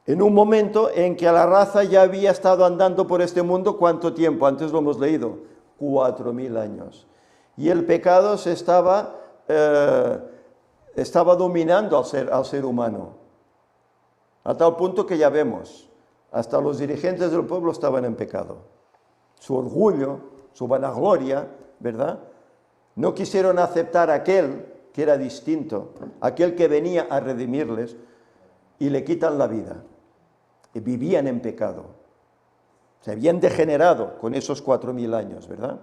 en un momento en que la raza ya había estado andando por este mundo. ¿Cuánto tiempo? Antes lo hemos leído, 4000 años. Y el pecado se estaba dominando al ser humano, a tal punto que ya vemos, hasta los dirigentes del pueblo estaban en pecado. Su orgullo, su vanagloria, ¿verdad? No quisieron aceptar a aquel que era distinto, aquel que venía a redimirles, y le quitan la vida. Y vivían en pecado. Se habían degenerado con esos 4000 años, ¿verdad?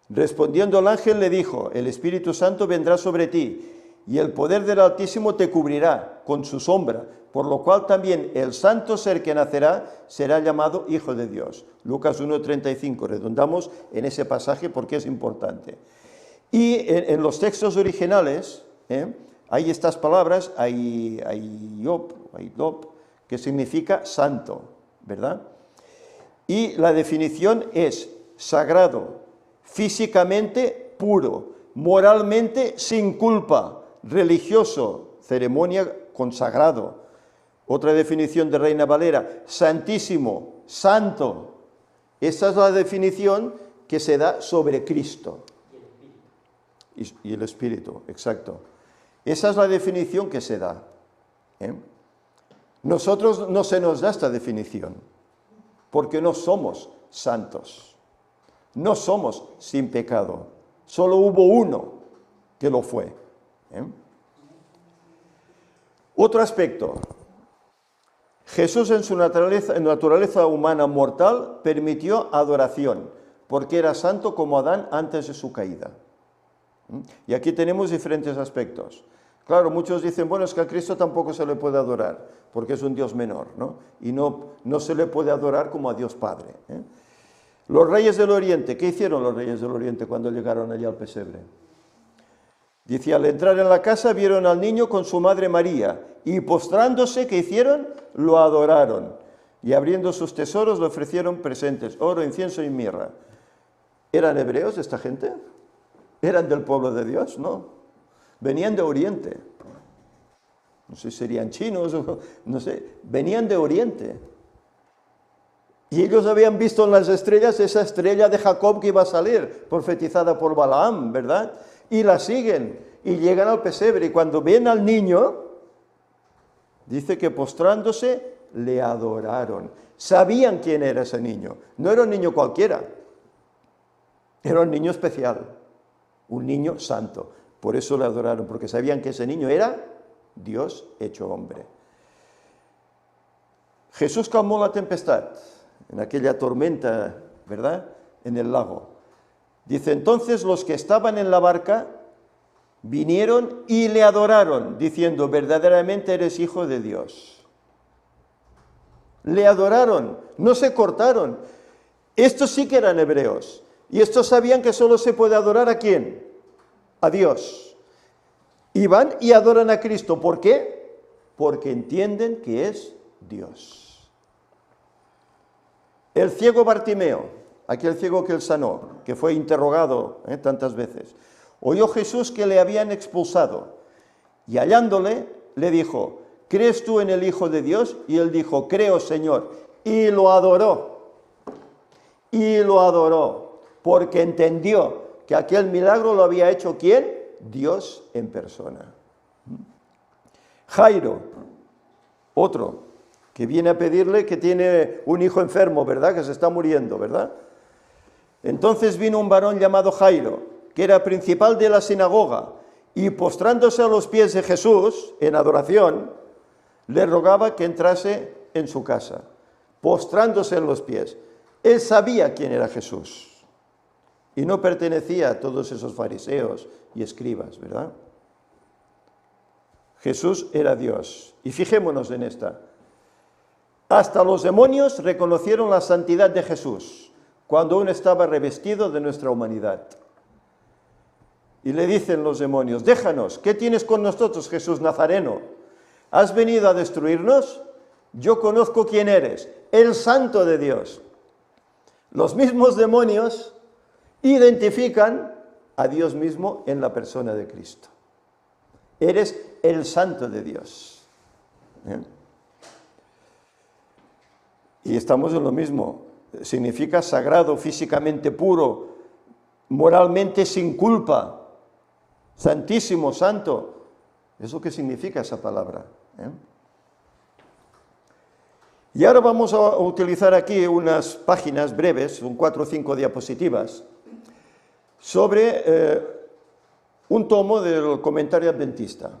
Respondiendo el ángel le dijo, el Espíritu Santo vendrá sobre ti, y el poder del Altísimo te cubrirá con su sombra, por lo cual también el santo ser que nacerá será llamado Hijo de Dios. Lucas 1:35, redundamos en ese pasaje porque es importante. Y en los textos originales hay estas palabras, ayop, que significa santo, ¿verdad? Y la definición es sagrado, físicamente puro, moralmente sin culpa, religioso, ceremonia consagrado. Otra definición de Reina Valera, santísimo, santo. Esa es la definición que se da sobre Cristo. Y el Espíritu, exacto. Esa es la definición que se da. Nosotros no se nos da esta definición, porque no somos santos. No somos sin pecado. Solo hubo uno que lo fue. Otro aspecto. Jesús en su naturaleza humana mortal permitió adoración, porque era santo como Adán antes de su caída. Y aquí tenemos diferentes aspectos. Claro, muchos dicen, bueno, es que a Cristo tampoco se le puede adorar, porque es un Dios menor, ¿no? Y no se le puede adorar como a Dios Padre. Los reyes del Oriente, ¿qué hicieron los reyes del Oriente cuando llegaron allá al pesebre? Dice, al entrar en la casa vieron al niño con su madre María, y postrándose, ¿qué hicieron? Lo adoraron, y abriendo sus tesoros le ofrecieron presentes, oro, incienso y mirra. ¿Eran hebreos esta gente? ¿Eran del pueblo de Dios? No. Venían de Oriente. No sé si serían chinos o no sé. Venían de Oriente. Y ellos habían visto en las estrellas esa estrella de Jacob que iba a salir, profetizada por Balaam, ¿verdad? Y la siguen y llegan al pesebre. Y cuando ven al niño, dice que postrándose, le adoraron. Sabían quién era ese niño. No era un niño cualquiera. Era un niño especial. Un niño santo. Por eso le adoraron, porque sabían que ese niño era Dios hecho hombre. Jesús calmó la tempestad en aquella tormenta, ¿verdad?, en el lago. Dice, entonces los que estaban en la barca vinieron y le adoraron, diciendo, verdaderamente eres hijo de Dios. Le adoraron, no se cortaron. Estos sí que eran hebreos, y estos sabían que solo se puede adorar ¿a quién? A Dios. Y van y adoran a Cristo. ¿Por qué? Porque entienden que es Dios. El ciego Bartimeo, aquel ciego que él sanó, que fue interrogado tantas veces, oyó Jesús que le habían expulsado y hallándole le dijo, ¿crees tú en el Hijo de Dios? Y él dijo, creo, Señor. Y lo adoró. Y lo adoró, porque entendió que aquel milagro lo había hecho ¿quién? Dios en persona. Jairo, otro, que viene a pedirle que tiene un hijo enfermo, ¿verdad? Que se está muriendo, ¿verdad? Entonces vino un varón llamado Jairo, que era principal de la sinagoga, y postrándose a los pies de Jesús, en adoración, le rogaba que entrase en su casa, postrándose en los pies. Él sabía quién era Jesús, y no pertenecía a todos esos fariseos y escribas, ¿verdad? Jesús era Dios, y fijémonos en esta. Hasta los demonios reconocieron la santidad de Jesús cuando aún estaba revestido de nuestra humanidad. Y le dicen los demonios, déjanos, ¿qué tienes con nosotros, Jesús Nazareno? ¿Has venido a destruirnos? Yo conozco quién eres, el Santo de Dios. Los mismos demonios identifican a Dios mismo en la persona de Cristo. Eres el Santo de Dios. Y estamos en lo mismo. Significa sagrado, físicamente puro, moralmente sin culpa, santísimo, santo. Es lo que significa esa palabra. Y ahora vamos a utilizar aquí unas páginas breves, son 4 o 5 diapositivas, sobre un tomo del comentario adventista.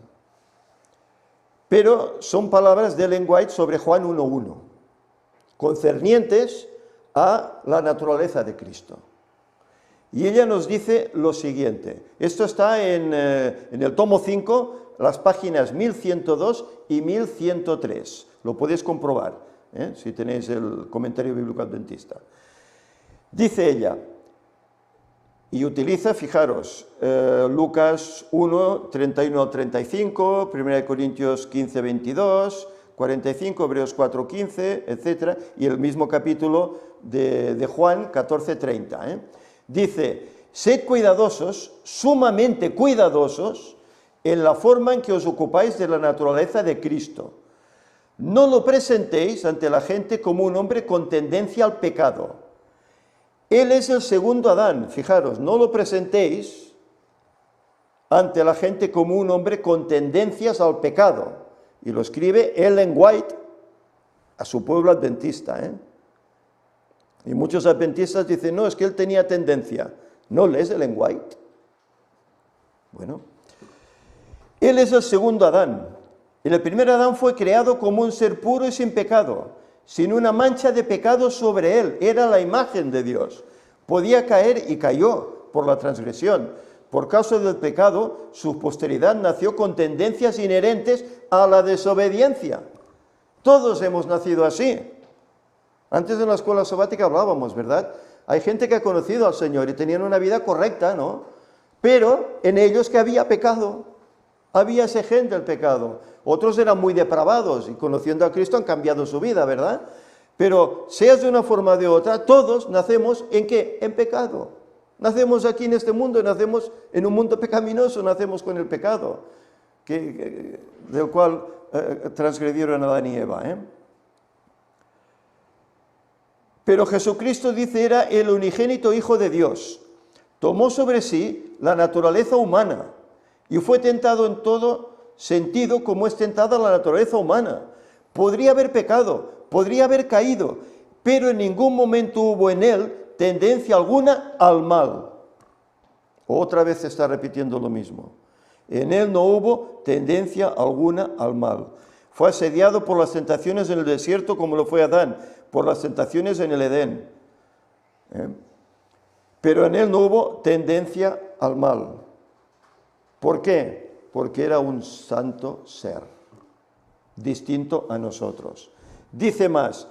Pero son palabras de Ellen White sobre Juan 1:1. Concernientes a la naturaleza de Cristo. Y ella nos dice lo siguiente, esto está en el tomo 5, las páginas 1102 y 1103, lo podéis comprobar, si tenéis el comentario bíblico adventista. Dice ella, y utiliza, fijaros, Lucas 1, 31 al 35, 1 Corintios 15, 22, 45, Hebreos 4, 15, etc. Y el mismo capítulo de Juan 14, 30. Dice, sed cuidadosos, sumamente cuidadosos, en la forma en que os ocupáis de la naturaleza de Cristo. No lo presentéis ante la gente como un hombre con tendencia al pecado. Él es el segundo Adán, fijaros, no lo presentéis ante la gente como un hombre con tendencias al pecado. Y lo escribe Ellen White a su pueblo adventista. Y muchos adventistas dicen, no, es que él tenía tendencia. ¿No lees Ellen White? Bueno, él es el segundo Adán. El primer Adán fue creado como un ser puro y sin pecado, sin una mancha de pecado sobre él. Era la imagen de Dios. Podía caer y cayó por la transgresión. Por causa del pecado, su posteridad nació con tendencias inherentes a la desobediencia. Todos hemos nacido así. Antes en la escuela sabática hablábamos, ¿verdad? Hay gente que ha conocido al Señor y tenían una vida correcta, ¿no? Pero en ellos que había pecado. Había ese gen del pecado. Otros eran muy depravados y conociendo a Cristo han cambiado su vida, ¿verdad? Pero seas de una forma o de otra, todos nacemos ¿en qué? En pecado. Nacemos aquí en este mundo, nacemos en un mundo pecaminoso, nacemos con el pecado, del cual transgredieron Adán y Eva. Pero Jesucristo, dice, era el unigénito Hijo de Dios. Tomó sobre sí la naturaleza humana y fue tentado en todo sentido como es tentada la naturaleza humana. Podría haber pecado, podría haber caído, pero en ningún momento hubo en él tendencia alguna al mal. Otra vez se está repitiendo lo mismo. En él no hubo tendencia alguna al mal. Fue asediado por las tentaciones en el desierto como lo fue Adán, por las tentaciones en el Edén. Pero en él no hubo tendencia al mal. ¿Por qué? Porque era un santo ser, distinto a nosotros. Dice más,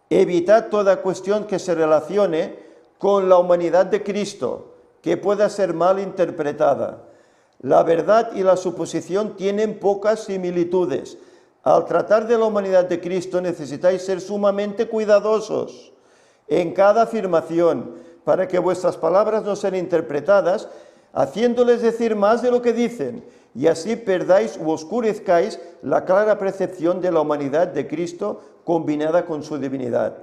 evitad toda cuestión que se relacione con la humanidad de Cristo, que pueda ser mal interpretada. La verdad y la suposición tienen pocas similitudes. Al tratar de la humanidad de Cristo necesitáis ser sumamente cuidadosos en cada afirmación, para que vuestras palabras no sean interpretadas, haciéndoles decir más de lo que dicen, y así perdáis u oscurezcáis la clara percepción de la humanidad de Cristo combinada con su divinidad.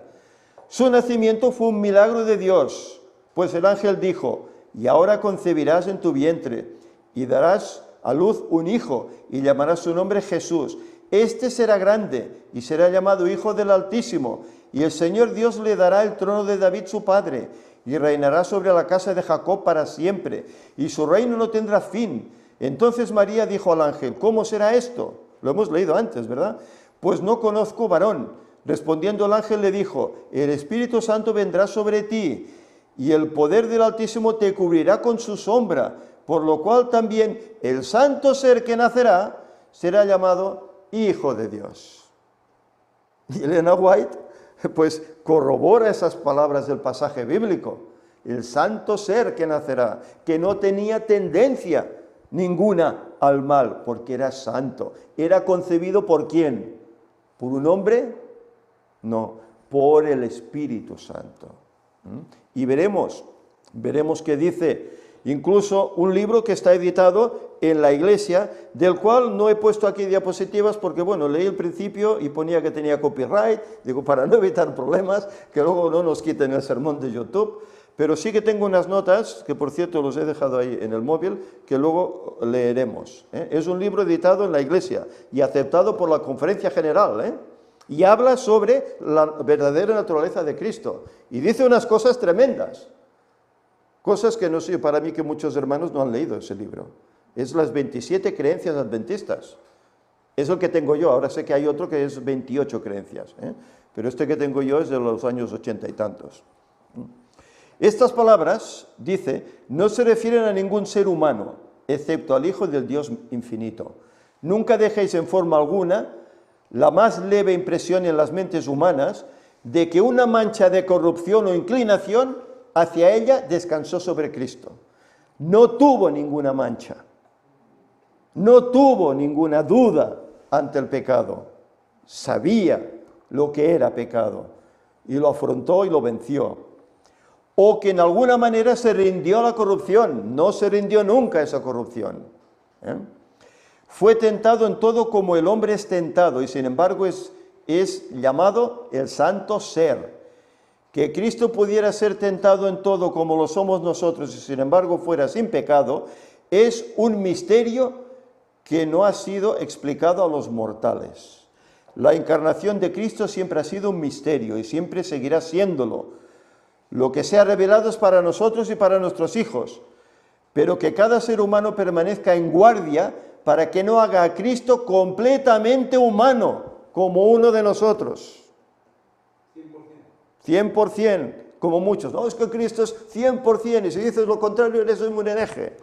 Su nacimiento fue un milagro de Dios, pues el ángel dijo, y ahora concebirás en tu vientre, y darás a luz un hijo, y llamarás su nombre Jesús. Este será grande, y será llamado Hijo del Altísimo, y el Señor Dios le dará el trono de David su padre, y reinará sobre la casa de Jacob para siempre, y su reino no tendrá fin. Entonces María dijo al ángel, ¿cómo será esto? Lo hemos leído antes, ¿verdad? Pues no conozco varón. Respondiendo el ángel le dijo, el Espíritu Santo vendrá sobre ti, y el poder del Altísimo te cubrirá con su sombra, por lo cual también el santo ser que nacerá será llamado Hijo de Dios. Y Elena White pues corrobora esas palabras del pasaje bíblico. El santo ser que nacerá, que no tenía tendencia ninguna al mal, porque era santo. ¿Era concebido por quién? ¿Por un hombre? No, por el Espíritu Santo. Y veremos que dice, incluso un libro que está editado en la iglesia, del cual no he puesto aquí diapositivas porque, bueno, leí el principio y ponía que tenía copyright, digo, para no evitar problemas, que luego no nos quiten el sermón de YouTube, pero sí que tengo unas notas, que por cierto los he dejado ahí en el móvil, que luego leeremos. Es un libro editado en la iglesia y aceptado por la Conferencia General, y habla sobre la verdadera naturaleza de Cristo, y dice unas cosas tremendas, cosas que no sé, para mí que muchos hermanos no han leído ese libro. Es las 27 creencias adventistas. Es el que tengo yo, ahora sé que hay otro que es 28 creencias, pero este que tengo yo es de los años 80 y tantos. Estas palabras, dice, no se refieren a ningún ser humano, excepto al Hijo del Dios infinito. Nunca dejéis en forma alguna la más leve impresión en las mentes humanas de que una mancha de corrupción o inclinación hacia ella descansó sobre Cristo. No tuvo ninguna mancha, no tuvo ninguna duda ante el pecado, sabía lo que era pecado y lo afrontó y lo venció. O que en alguna manera se rindió a la corrupción, no se rindió nunca a esa corrupción. Fue tentado en todo como el hombre es tentado y sin embargo es llamado el santo ser. Que Cristo pudiera ser tentado en todo como lo somos nosotros y sin embargo fuera sin pecado, es un misterio que no ha sido explicado a los mortales. La encarnación de Cristo siempre ha sido un misterio y siempre seguirá siéndolo. Lo que se ha revelado es para nosotros y para nuestros hijos, pero que cada ser humano permanezca en guardia para que no haga a Cristo completamente humano, como uno de nosotros. 100%, como muchos. No, es que Cristo es 100%, y si dices lo contrario, eres un hereje.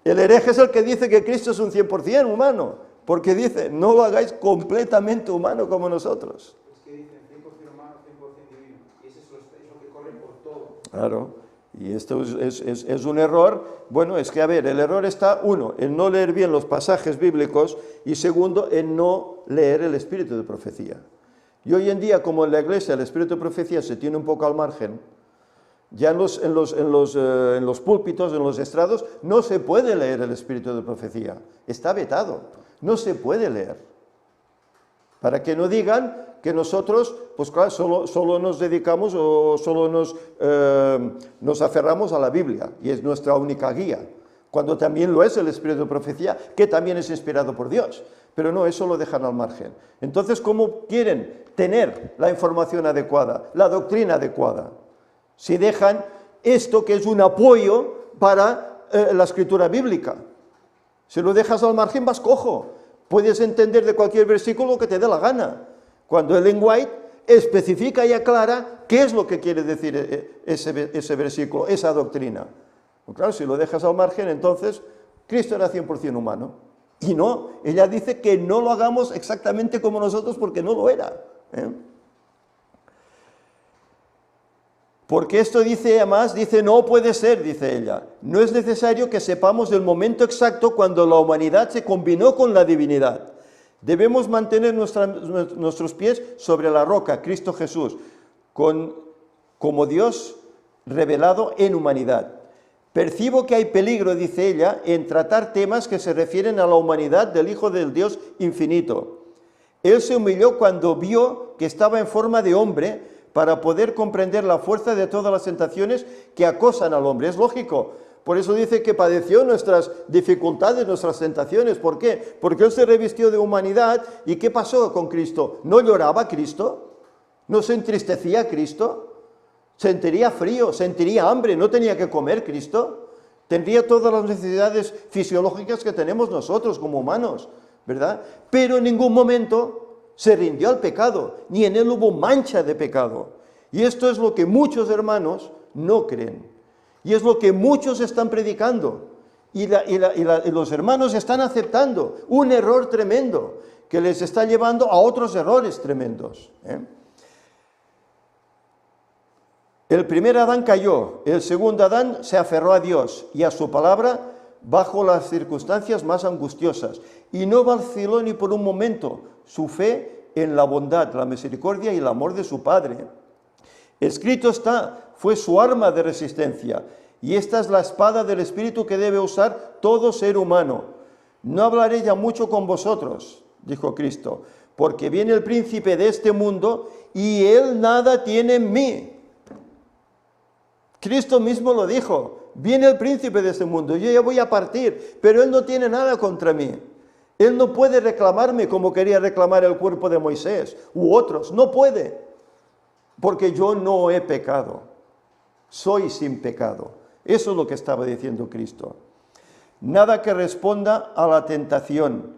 El hereje es el que dice que Cristo es un 100% humano, porque dice, no lo hagáis completamente humano como nosotros. Es que dicen 100% humano, 100% divino, y es eso que corre por todo. Claro, y esto es un error. Bueno, es que, a ver, el error está, uno, en no leer bien los pasajes bíblicos, y segundo, en no leer el espíritu de profecía. Y hoy en día, como en la iglesia el espíritu de profecía se tiene un poco al margen, Ya en los púlpitos, en los estrados, no se puede leer el espíritu de profecía. Está vetado. No se puede leer. Para que no digan que nosotros, pues claro, solo nos dedicamos o solo nos aferramos a la Biblia y es nuestra única guía, cuando también lo es el espíritu de profecía, que también es inspirado por Dios. Pero no, eso lo dejan al margen. Entonces, ¿cómo quieren tener la información adecuada, la doctrina adecuada? Si dejan esto que es un apoyo para la escritura bíblica. Si lo dejas al margen, vas cojo. Puedes entender de cualquier versículo que te dé la gana. Cuando Ellen White especifica y aclara qué es lo que quiere decir ese versículo, esa doctrina. Pues claro, si lo dejas al margen, entonces Cristo era 100% humano. Y no, ella dice que no lo hagamos exactamente como nosotros porque no lo era. Porque esto dice, además, dice, no puede ser, dice ella. No es necesario que sepamos el momento exacto cuando la humanidad se combinó con la divinidad. Debemos mantener nuestros pies sobre la roca, Cristo Jesús, como Dios revelado en humanidad. Percibo que hay peligro, dice ella, en tratar temas que se refieren a la humanidad del Hijo del Dios infinito. Él se humilló cuando vio que estaba en forma de hombre para poder comprender la fuerza de todas las tentaciones que acosan al hombre. Es lógico. Por eso dice que padeció nuestras dificultades, nuestras tentaciones. ¿Por qué? Porque Él se revistió de humanidad. ¿Y qué pasó con Cristo? ¿No lloraba Cristo? ¿No se entristecía Cristo? ¿Sentiría frío? ¿Sentiría hambre? ¿No tenía que comer Cristo? Tendría todas las necesidades fisiológicas que tenemos nosotros como humanos, ¿verdad? Pero en ningún momento se rindió al pecado, ni en Él hubo mancha de pecado. Y esto es lo que muchos hermanos no creen. Y es lo que muchos están predicando. Y los hermanos están aceptando un error tremendo que les está llevando a otros errores tremendos. El primer Adán cayó, el segundo Adán se aferró a Dios y a su palabra bajo las circunstancias más angustiosas. Y no vaciló ni por un momento su fe en la bondad, la misericordia y el amor de su Padre. Escrito está, fue su arma de resistencia, y esta es la espada del Espíritu que debe usar todo ser humano. No hablaré ya mucho con vosotros, dijo Cristo, porque viene el príncipe de este mundo y él nada tiene en mí. Cristo mismo lo dijo, viene el príncipe de este mundo, yo ya voy a partir, pero él no tiene nada contra mí. Él no puede reclamarme como quería reclamar el cuerpo de Moisés u otros, no puede, porque yo no he pecado, soy sin pecado. Eso es lo que estaba diciendo Cristo. Nada que responda a la tentación.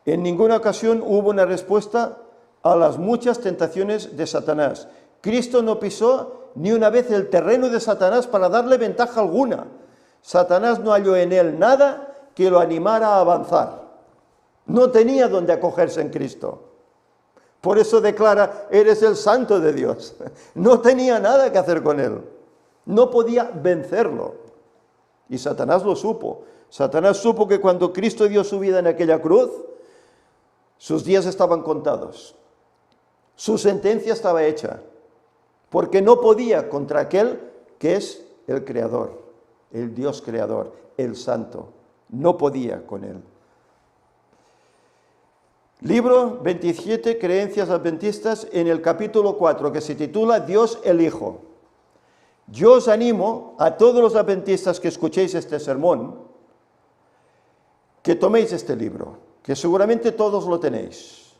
En ninguna ocasión hubo una respuesta a las muchas tentaciones de Satanás. Cristo no pisó ni una vez el terreno de Satanás para darle ventaja alguna. Satanás no halló en él nada que lo animara a avanzar. No tenía donde acogerse en Cristo. Por eso declara, eres el santo de Dios. No tenía nada que hacer con él. No podía vencerlo. Y Satanás lo supo. Satanás supo que cuando Cristo dio su vida en aquella cruz, sus días estaban contados. Su sentencia estaba hecha. Porque no podía contra aquel que es el Creador, el Dios Creador, el Santo. No podía con él. Libro 27, Creencias Adventistas, en el capítulo 4, que se titula Dios el Hijo. Yo os animo a todos los adventistas que escuchéis este sermón, que toméis este libro, que seguramente todos lo tenéis.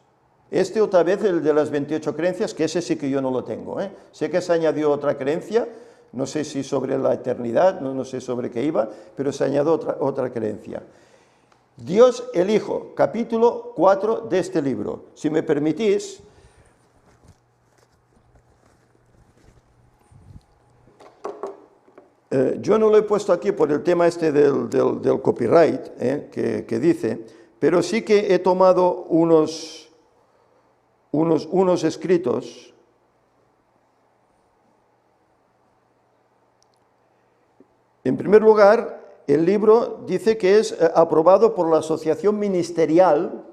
Este otra vez, el de las 28 creencias, que ese sí que yo no lo tengo. Sé que se añadió otra creencia, no sé si sobre la eternidad, no sé sobre qué iba, pero se añadió otra creencia. Dios el Hijo, capítulo 4 de este libro. Si me permitís, yo no lo he puesto aquí por el tema este del copyright, que dice, pero sí que he tomado unos escritos En primer lugar, el libro dice que es aprobado por la Asociación Ministerial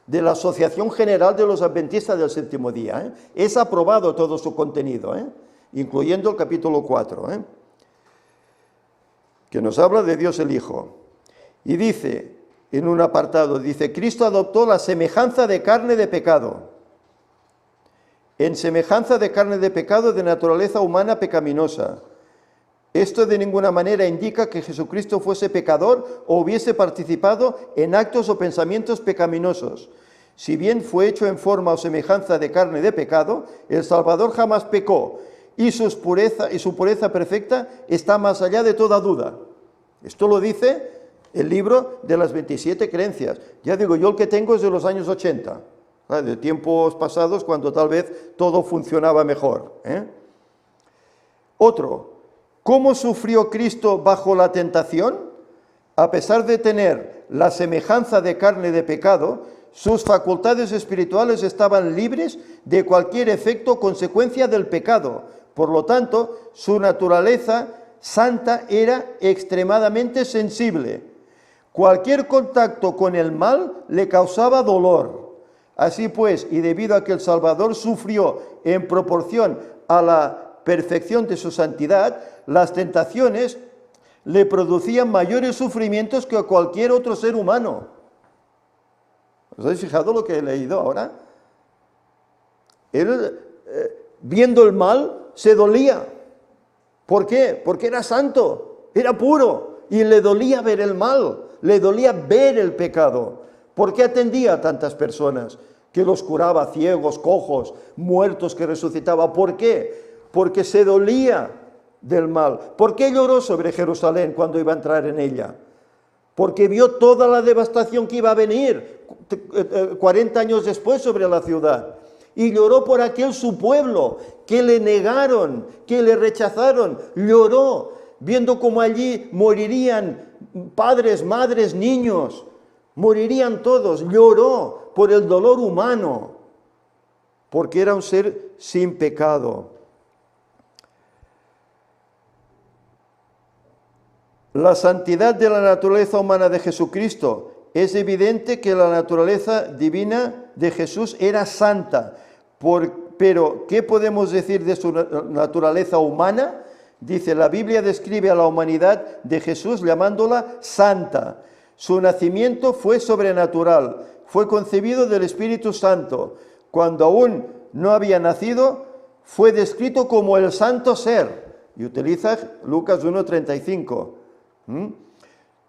de la Asociación General de los Adventistas del Séptimo Día. Es aprobado todo su contenido. incluyendo el capítulo 4, que nos habla de Dios el Hijo. Y dice, en un apartado, dice, Cristo adoptó la semejanza de carne de pecado. En semejanza de carne de pecado de naturaleza humana pecaminosa. Esto de ninguna manera indica que Jesucristo fuese pecador o hubiese participado en actos o pensamientos pecaminosos. Si bien fue hecho en forma o semejanza de carne de pecado, el Salvador jamás pecó y su pureza perfecta está más allá de toda duda. Esto lo dice el libro de las 27 creencias. Ya digo, yo el que tengo es de los años 80, de tiempos pasados cuando tal vez todo funcionaba mejor. Otro, ¿cómo sufrió Cristo bajo la tentación? A pesar de tener la semejanza de carne de pecado, sus facultades espirituales estaban libres de cualquier efecto o consecuencia del pecado. Por lo tanto, su naturaleza santa era extremadamente sensible. Cualquier contacto con el mal le causaba dolor. Así pues, y debido a que el Salvador sufrió en proporción a la perfección de su santidad, las tentaciones le producían mayores sufrimientos que a cualquier otro ser humano. ¿Os habéis fijado lo que he leído ahora? Él, viendo el mal, se dolía. ¿Por qué? Porque era santo, era puro, y le dolía ver el mal, le dolía ver el pecado. ¿Por qué atendía a tantas personas? Que los curaba, ciegos, cojos, muertos que resucitaba. ¿Por qué? Porque se dolía del mal. ¿Por qué lloró sobre Jerusalén cuando iba a entrar en ella? Porque vio toda la devastación que iba a venir 40 años después sobre la ciudad. Y lloró por aquel su pueblo, que le negaron, que le rechazaron. Lloró, viendo cómo allí morirían padres, madres, niños. Morirían todos. Lloró por el dolor humano, porque era un ser sin pecado. La santidad de la naturaleza humana de Jesucristo. Es evidente que la naturaleza divina de Jesús era santa, pero ¿qué podemos decir de su naturaleza humana? Dice, la Biblia describe a la humanidad de Jesús llamándola santa. Su nacimiento fue sobrenatural, fue concebido del Espíritu Santo. Cuando aún no había nacido, fue descrito como el santo ser. Y utiliza Lucas 1:35.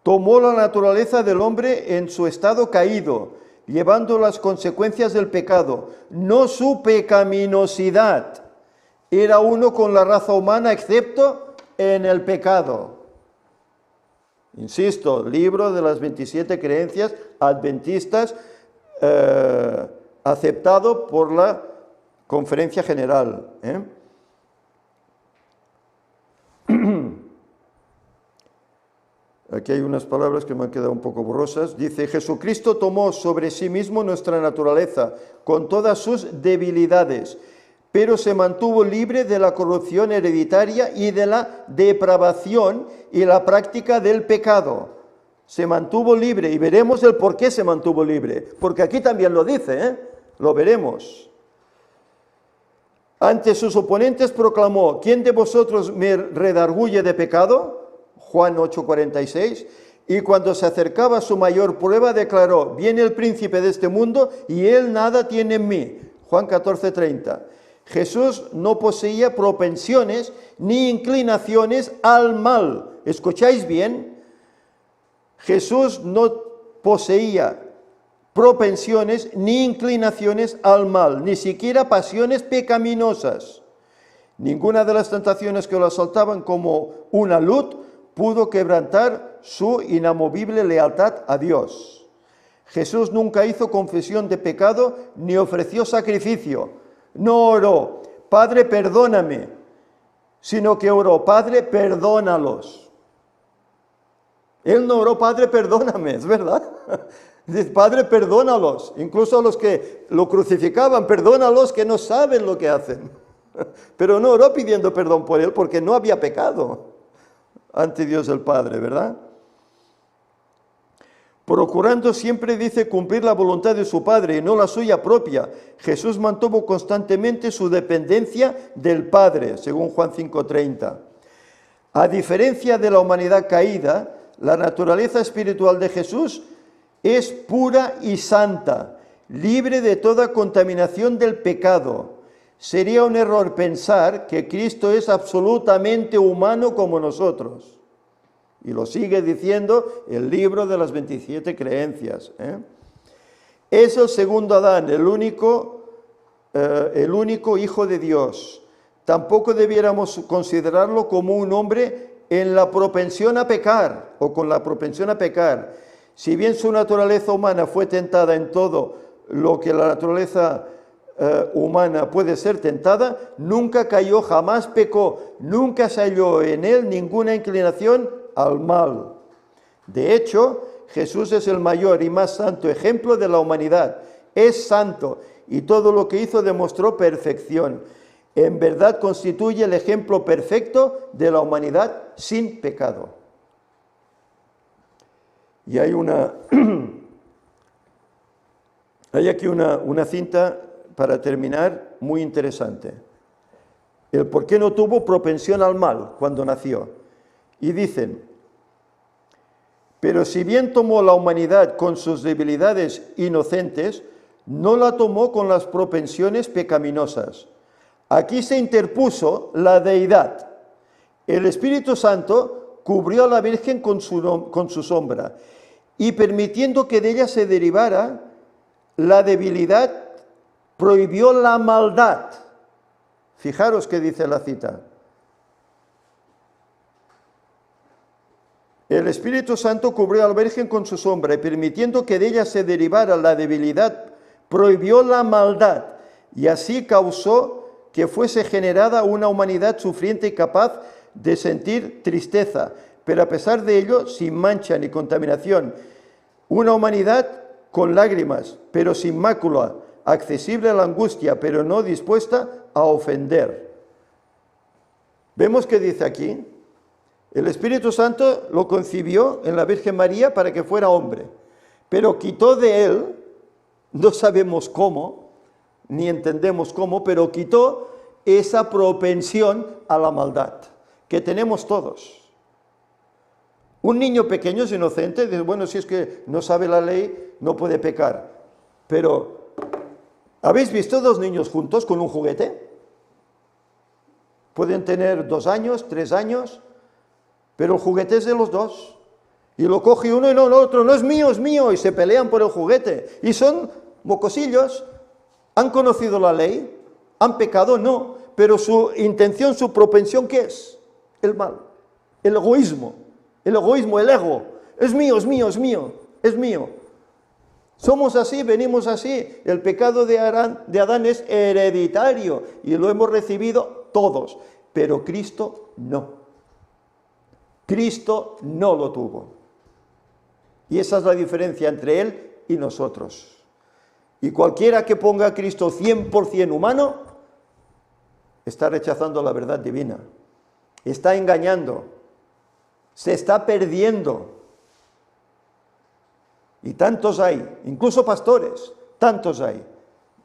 Tomó la naturaleza del hombre en su estado caído, llevando las consecuencias del pecado, no su pecaminosidad. Era uno con la raza humana, excepto en el pecado. Insisto, libro de las 27 creencias adventistas, aceptado por la Conferencia General. Aquí hay unas palabras que me han quedado un poco borrosas. Dice, Jesucristo tomó sobre sí mismo nuestra naturaleza, con todas sus debilidades, pero se mantuvo libre de la corrupción hereditaria y de la depravación y la práctica del pecado. Se mantuvo libre, y veremos el por qué se mantuvo libre, porque aquí también lo dice, lo veremos. Ante sus oponentes proclamó, ¿quién de vosotros me redarguye de pecado? Juan 8:46, y cuando se acercaba a su mayor prueba declaró, viene el príncipe de este mundo y él nada tiene en mí. Juan 14:30. Jesús no poseía propensiones ni inclinaciones al mal. ¿Escucháis bien? Jesús no poseía propensiones ni inclinaciones al mal, ni siquiera pasiones pecaminosas. Ninguna de las tentaciones que lo asaltaban como una luz pudo quebrantar su inamovible lealtad a Dios. Jesús nunca hizo confesión de pecado ni ofreció sacrificio. No oró, Padre, perdóname, sino que oró, Padre, perdónalos. Él no oró, Padre, perdóname, es verdad. Dice, Padre, perdónalos. Incluso a los que lo crucificaban, perdónalos que no saben lo que hacen. Pero no oró pidiendo perdón por él porque no había pecado ante Dios el Padre, ¿verdad? procurando siempre, dice, cumplir la voluntad de su Padre y no la suya propia. Jesús mantuvo constantemente su dependencia del Padre, según Juan 5:30. A diferencia de la humanidad caída, la naturaleza espiritual de Jesús es pura y santa, libre de toda contaminación del pecado. Sería un error pensar que Cristo es absolutamente humano como nosotros. Y lo sigue diciendo el libro de las 27 creencias. Es el segundo Adán, el único hijo de Dios. Tampoco debiéramos considerarlo como un hombre en la propensión a pecar o con la propensión a pecar. Si bien su naturaleza humana fue tentada en todo lo que la naturaleza humana puede ser tentada, nunca cayó, jamás pecó, nunca se halló en él ninguna inclinación al mal. De hecho, Jesús es el mayor y más santo ejemplo de la humanidad. Es santo y todo lo que hizo demostró perfección. En verdad constituye el ejemplo perfecto de la humanidad sin pecado. Y hay aquí una cinta para terminar muy interesante. El por qué no tuvo propensión al mal cuando nació. Y dicen, pero si bien tomó la humanidad con sus debilidades inocentes, no la tomó con las propensiones pecaminosas. Aquí se interpuso la deidad. El Espíritu Santo cubrió a la Virgen con su sombra y permitiendo que de ella se derivara la debilidad, prohibió la maldad. Fijaros qué dice la cita. El Espíritu Santo cubrió a la Virgen con su sombra y permitiendo que de ella se derivara la debilidad, prohibió la maldad y así causó que fuese generada una humanidad sufriente y capaz de sentir tristeza, pero a pesar de ello, sin mancha ni contaminación. Una humanidad con lágrimas, pero sin mácula, accesible a la angustia, pero no dispuesta a ofender. ¿Vemos qué dice aquí? El Espíritu Santo lo concibió en la Virgen María para que fuera hombre, pero quitó de él, no sabemos cómo, ni entendemos cómo, pero quitó esa propensión a la maldad que tenemos todos. Un niño pequeño es inocente, dice, bueno, si es que no sabe la ley, no puede pecar. Pero, ¿habéis visto dos niños juntos con un juguete? Pueden tener 2 años, 3 años, pero el juguete es de los dos. Y lo coge uno y no, el otro, no es mío, y se pelean por el juguete. Y son mocosillos. ¿Han conocido la ley? ¿Han pecado? No. Pero su intención, su propensión, ¿qué es? El mal, el egoísmo, el ego. Es mío. Somos así, venimos así. El pecado de Adán es hereditario y lo hemos recibido todos. Pero Cristo no. Cristo no lo tuvo. Y esa es la diferencia entre Él y nosotros. Y cualquiera que ponga a Cristo 100% humano, está rechazando la verdad divina. Está engañando. Se está perdiendo. Y tantos hay, incluso pastores, tantos hay,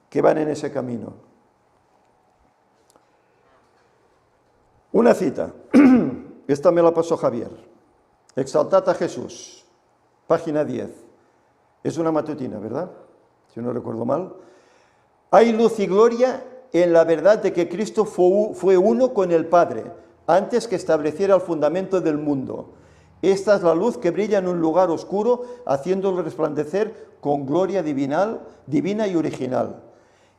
que van en ese camino. Una cita. Esta me la pasó Javier. Exaltad a Jesús. Página 10. Es una matutina, ¿verdad? Si no recuerdo mal. Hay luz y gloria en la verdad de que Cristo fue uno con el Padre, antes que estableciera el fundamento del mundo. Esta es la luz que brilla en un lugar oscuro, haciéndolo resplandecer con gloria divina y original.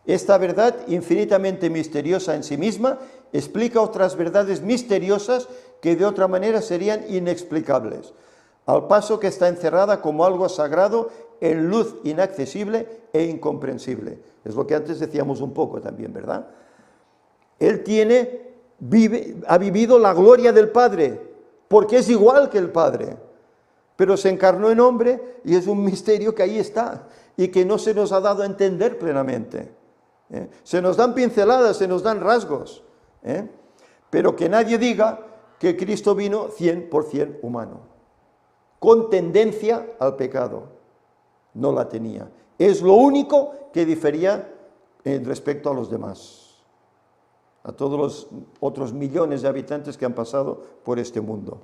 Esta verdad, infinitamente misteriosa en sí misma, explica otras verdades misteriosas que de otra manera serían inexplicables, al paso que está encerrada como algo sagrado en luz inaccesible e incomprensible. Es lo que antes decíamos un poco también, ¿verdad? Él ha vivido la gloria del Padre, porque es igual que el Padre, pero se encarnó en hombre y es un misterio que ahí está y que no se nos ha dado a entender plenamente. Se nos dan pinceladas, se nos dan rasgos, pero que nadie diga que Cristo vino 100% humano. con tendencia al pecado. No la tenía. Es lo único que difería respecto a los demás, a todos los otros millones de habitantes que han pasado por este mundo.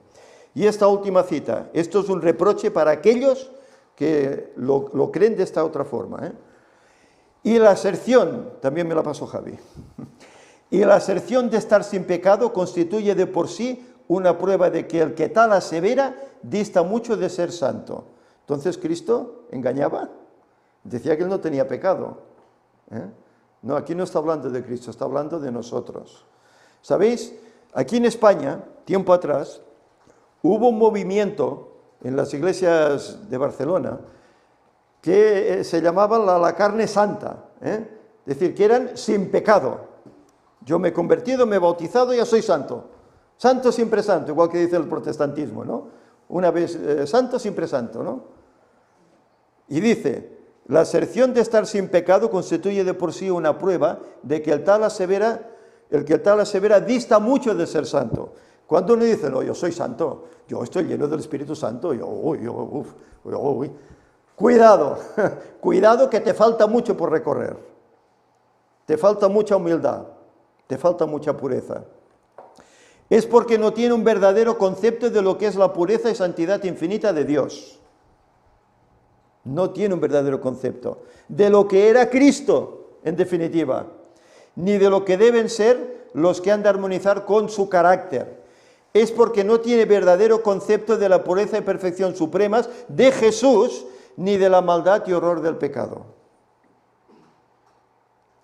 Y esta última cita, esto es un reproche para aquellos que lo creen de esta otra forma, ¿eh? Y la aserción, también me la pasó Javi, y la aserción de estar sin pecado constituye de por sí una prueba de que el que tal asevera dista mucho de ser santo. Entonces, ¿Cristo engañaba? Decía que él no tenía pecado, ¿eh? No, aquí no está hablando de Cristo, está hablando de nosotros. ¿Sabéis? Aquí en España, tiempo atrás, hubo un movimiento en las iglesias de Barcelona que se llamaban la carne santa, ¿eh? Es decir, que eran sin pecado. Yo me he convertido, me he bautizado, ya soy santo. Santo, siempre santo, igual que dice el protestantismo, ¿no? Una vez santo, siempre santo, ¿no? Y dice, la aserción de estar sin pecado constituye de por sí una prueba de que el que tal asevera dista mucho de ser santo. Cuando uno dice, no, yo soy santo, yo estoy lleno del Espíritu Santo, cuidado, cuidado que te falta mucho por recorrer. Te falta mucha humildad, te falta mucha pureza. Es porque no tiene un verdadero concepto de lo que es la pureza y santidad infinita de Dios. No tiene un verdadero concepto de lo que era Cristo, en definitiva, ni de lo que deben ser los que han de armonizar con su carácter. Es porque no tiene verdadero concepto de la pureza y perfección supremas de Jesús, ni de la maldad y horror del pecado.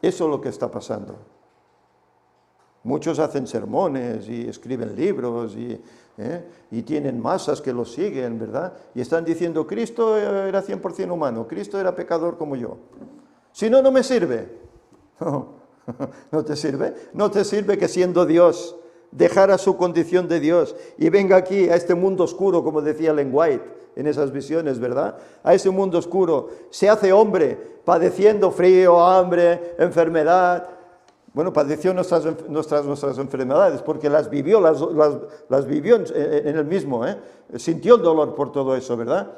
Eso es lo que está pasando. Muchos hacen sermones y escriben libros y tienen masas que los siguen, ¿verdad? Y están diciendo, Cristo era 100% humano, Cristo era pecador como yo. Si no, no me sirve. ¿No te sirve? No te sirve que siendo Dios dejara su condición de Dios y venga aquí a este mundo oscuro, como decía Ellen White en esas visiones, ¿verdad? A ese mundo oscuro, se hace hombre, padeciendo frío, hambre, enfermedad. Bueno, padeció nuestras enfermedades porque las vivió, las vivió en el mismo, ¿eh? Sintió el dolor por todo eso, ¿verdad?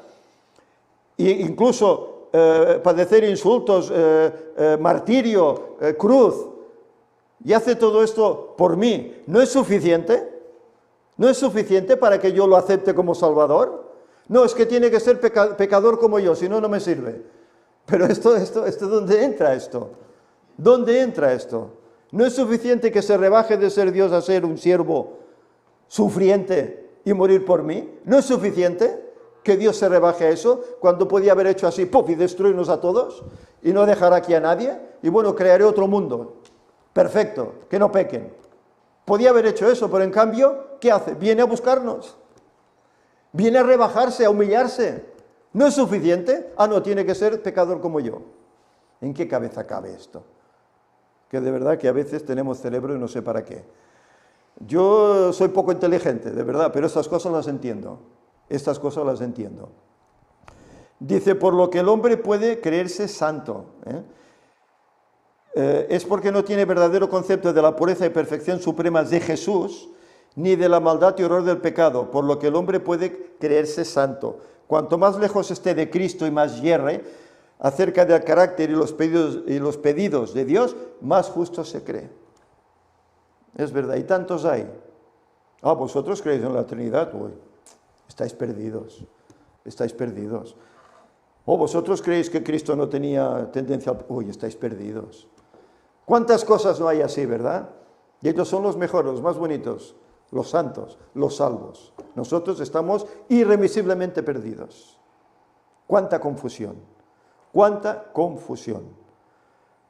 E incluso padecer insultos, martirio, cruz, y hace todo esto por mí. ¿No es suficiente? ¿No es suficiente para que yo lo acepte como Salvador? No, es que tiene que ser pecador como yo, si no, no me sirve. Pero ¿dónde entra esto? ¿Dónde entra esto? ¿No es suficiente que se rebaje de ser Dios a ser un siervo sufriente y morir por mí? ¿No es suficiente que Dios se rebaje a eso cuando podía haber hecho así, ¡puf!, y destruirnos a todos y no dejar aquí a nadie? Y bueno, crearé otro mundo perfecto, que no pequen. Podía haber hecho eso, pero en cambio, ¿qué hace? Viene a buscarnos. Viene a rebajarse, a humillarse. ¿No es suficiente? Ah, no, tiene que ser pecador como yo. ¿En qué cabeza cabe esto? Que de verdad que a veces tenemos cerebro y no sé para qué. Yo soy poco inteligente, de verdad, pero estas cosas las entiendo. Estas cosas las entiendo. Dice, por lo que el hombre puede creerse santo, es porque no tiene verdadero concepto de la pureza y perfección supremas de Jesús, ni de la maldad y horror del pecado, por lo que el hombre puede creerse santo. Cuanto más lejos esté de Cristo y más yerre acerca del carácter y los pedidos de Dios, más justo se cree. Es verdad, y tantos hay. Ah, vosotros creéis en la Trinidad, uy, estáis perdidos, estáis perdidos. O vosotros creéis que Cristo no tenía tendencia al... Uy, estáis perdidos. ¿Cuántas cosas no hay así, verdad? Y ellos son los mejores, los más bonitos, los santos, los salvos. Nosotros estamos irremisiblemente perdidos. ¡Cuánta confusión! ¡Cuánta confusión!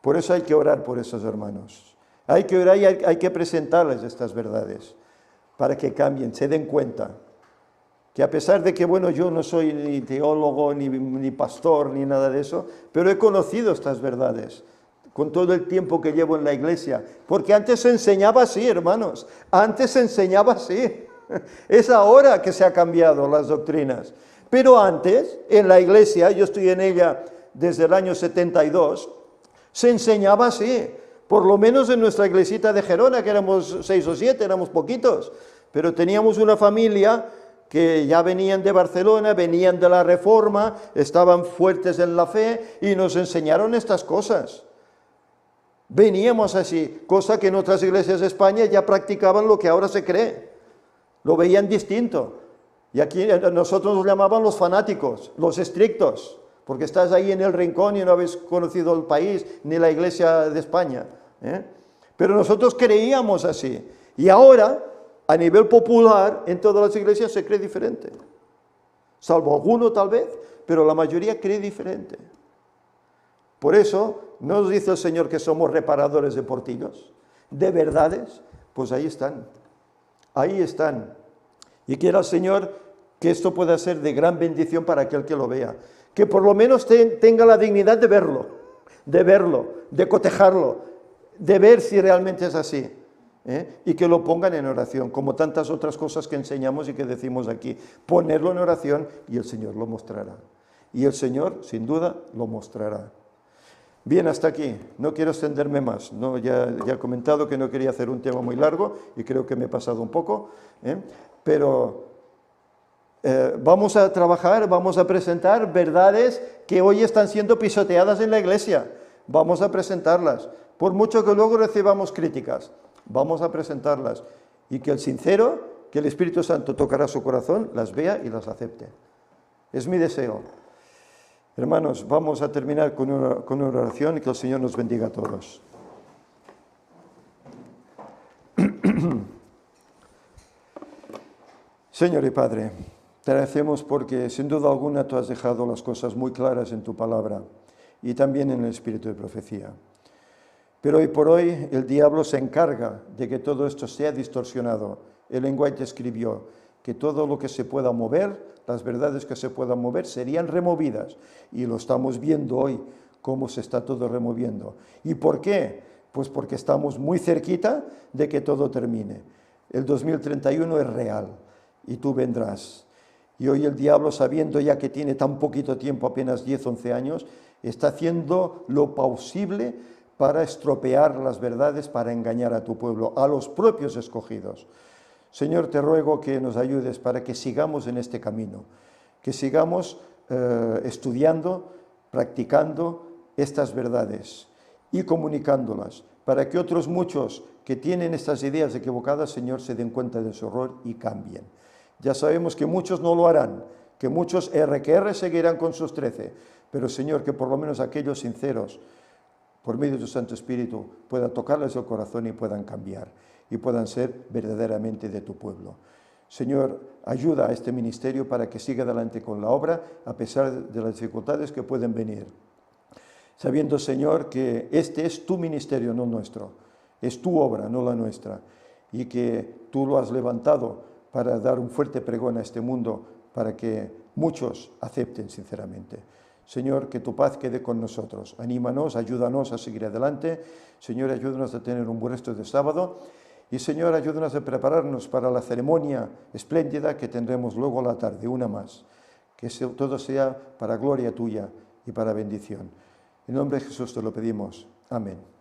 Por eso hay que orar por esos hermanos. Hay que orar y hay que presentarles estas verdades para que cambien, se den cuenta que a pesar de que, bueno, yo no soy ni teólogo, ni pastor, ni nada de eso, pero he conocido estas verdades con todo el tiempo que llevo en la iglesia, porque antes se enseñaba así, hermanos, antes se enseñaba así. Es ahora que se ha cambiado las doctrinas, pero antes, en la iglesia, yo estoy en ella desde el año 72, se enseñaba así, por lo menos en nuestra iglesita de Gerona, que éramos 6 o 7, éramos poquitos, pero teníamos una familia que ya venían de Barcelona, venían de la Reforma, estaban fuertes en la fe y nos enseñaron estas cosas. Veníamos así, cosa que en otras iglesias de España ya practicaban lo que ahora se cree, lo veían distinto. Y aquí nosotros nos llamaban los fanáticos, los estrictos, porque estás ahí en el rincón y no habéis conocido el país ni la iglesia de España, ¿eh? Pero nosotros creíamos así. Y ahora, a nivel popular, en todas las iglesias se cree diferente. Salvo alguno tal vez, pero la mayoría cree diferente. Por eso, ¿no nos dice el Señor que somos reparadores de portillos? ¿De verdades? Pues ahí están. Ahí están. Y quiera el Señor que esto pueda ser de gran bendición para aquel que lo vea. Que por lo menos tenga la dignidad de verlo, de cotejarlo, de ver si realmente es así. Y que lo pongan en oración, como tantas otras cosas que enseñamos y que decimos aquí. Ponerlo en oración y el Señor lo mostrará. Y el Señor, sin duda, lo mostrará. Bien, hasta aquí. No quiero extenderme más. ¿No? Ya he comentado que no quería hacer un tema muy largo y creo que me he pasado un poco. Pero vamos a trabajar, vamos a presentar verdades que hoy están siendo pisoteadas en la iglesia. Vamos a presentarlas. Por mucho que luego recibamos críticas, vamos a presentarlas. Y que el sincero, que el Espíritu Santo tocará su corazón, las vea y las acepte. Es mi deseo. Hermanos, vamos a terminar con una oración y que el Señor nos bendiga a todos. Señor y Padre, te agradecemos porque sin duda alguna tú has dejado las cosas muy claras en tu palabra y también en el espíritu de profecía. Pero hoy por hoy el diablo se encarga de que todo esto sea distorsionado. Ellen White escribió que todo lo que se pueda mover, las verdades que se puedan mover, serían removidas. Y lo estamos viendo hoy, cómo se está todo removiendo. ¿Y por qué? Pues porque estamos muy cerquita de que todo termine. El 2031 es real y tú vendrás. Y hoy el diablo, sabiendo ya que tiene tan poquito tiempo, apenas 10, 11 años, está haciendo lo posible para estropear las verdades, para engañar a tu pueblo, a los propios escogidos. Señor, te ruego que nos ayudes para que sigamos en este camino, que sigamos estudiando, practicando estas verdades y comunicándolas, para que otros muchos que tienen estas ideas equivocadas, Señor, se den cuenta de su error y cambien. Ya sabemos que muchos no lo harán, que muchos R seguirán con sus 13, pero Señor, que por lo menos aquellos sinceros, por medio de tu Santo Espíritu, pueda tocarles el corazón y puedan cambiar y puedan ser verdaderamente de tu pueblo. Señor, ayuda a este ministerio para que siga adelante con la obra a pesar de las dificultades que pueden venir. Sabiendo, Señor, que este es tu ministerio, no nuestro. Es tu obra, no la nuestra. Y que tú lo has levantado para dar un fuerte pregón a este mundo, para que muchos acepten sinceramente. Señor, que tu paz quede con nosotros. Anímanos, ayúdanos a seguir adelante. Señor, ayúdanos a tener un buen resto de sábado. Y Señor, ayúdanos a prepararnos para la ceremonia espléndida que tendremos luego a la tarde, una más. Que todo sea para gloria tuya y para bendición. En nombre de Jesús te lo pedimos. Amén.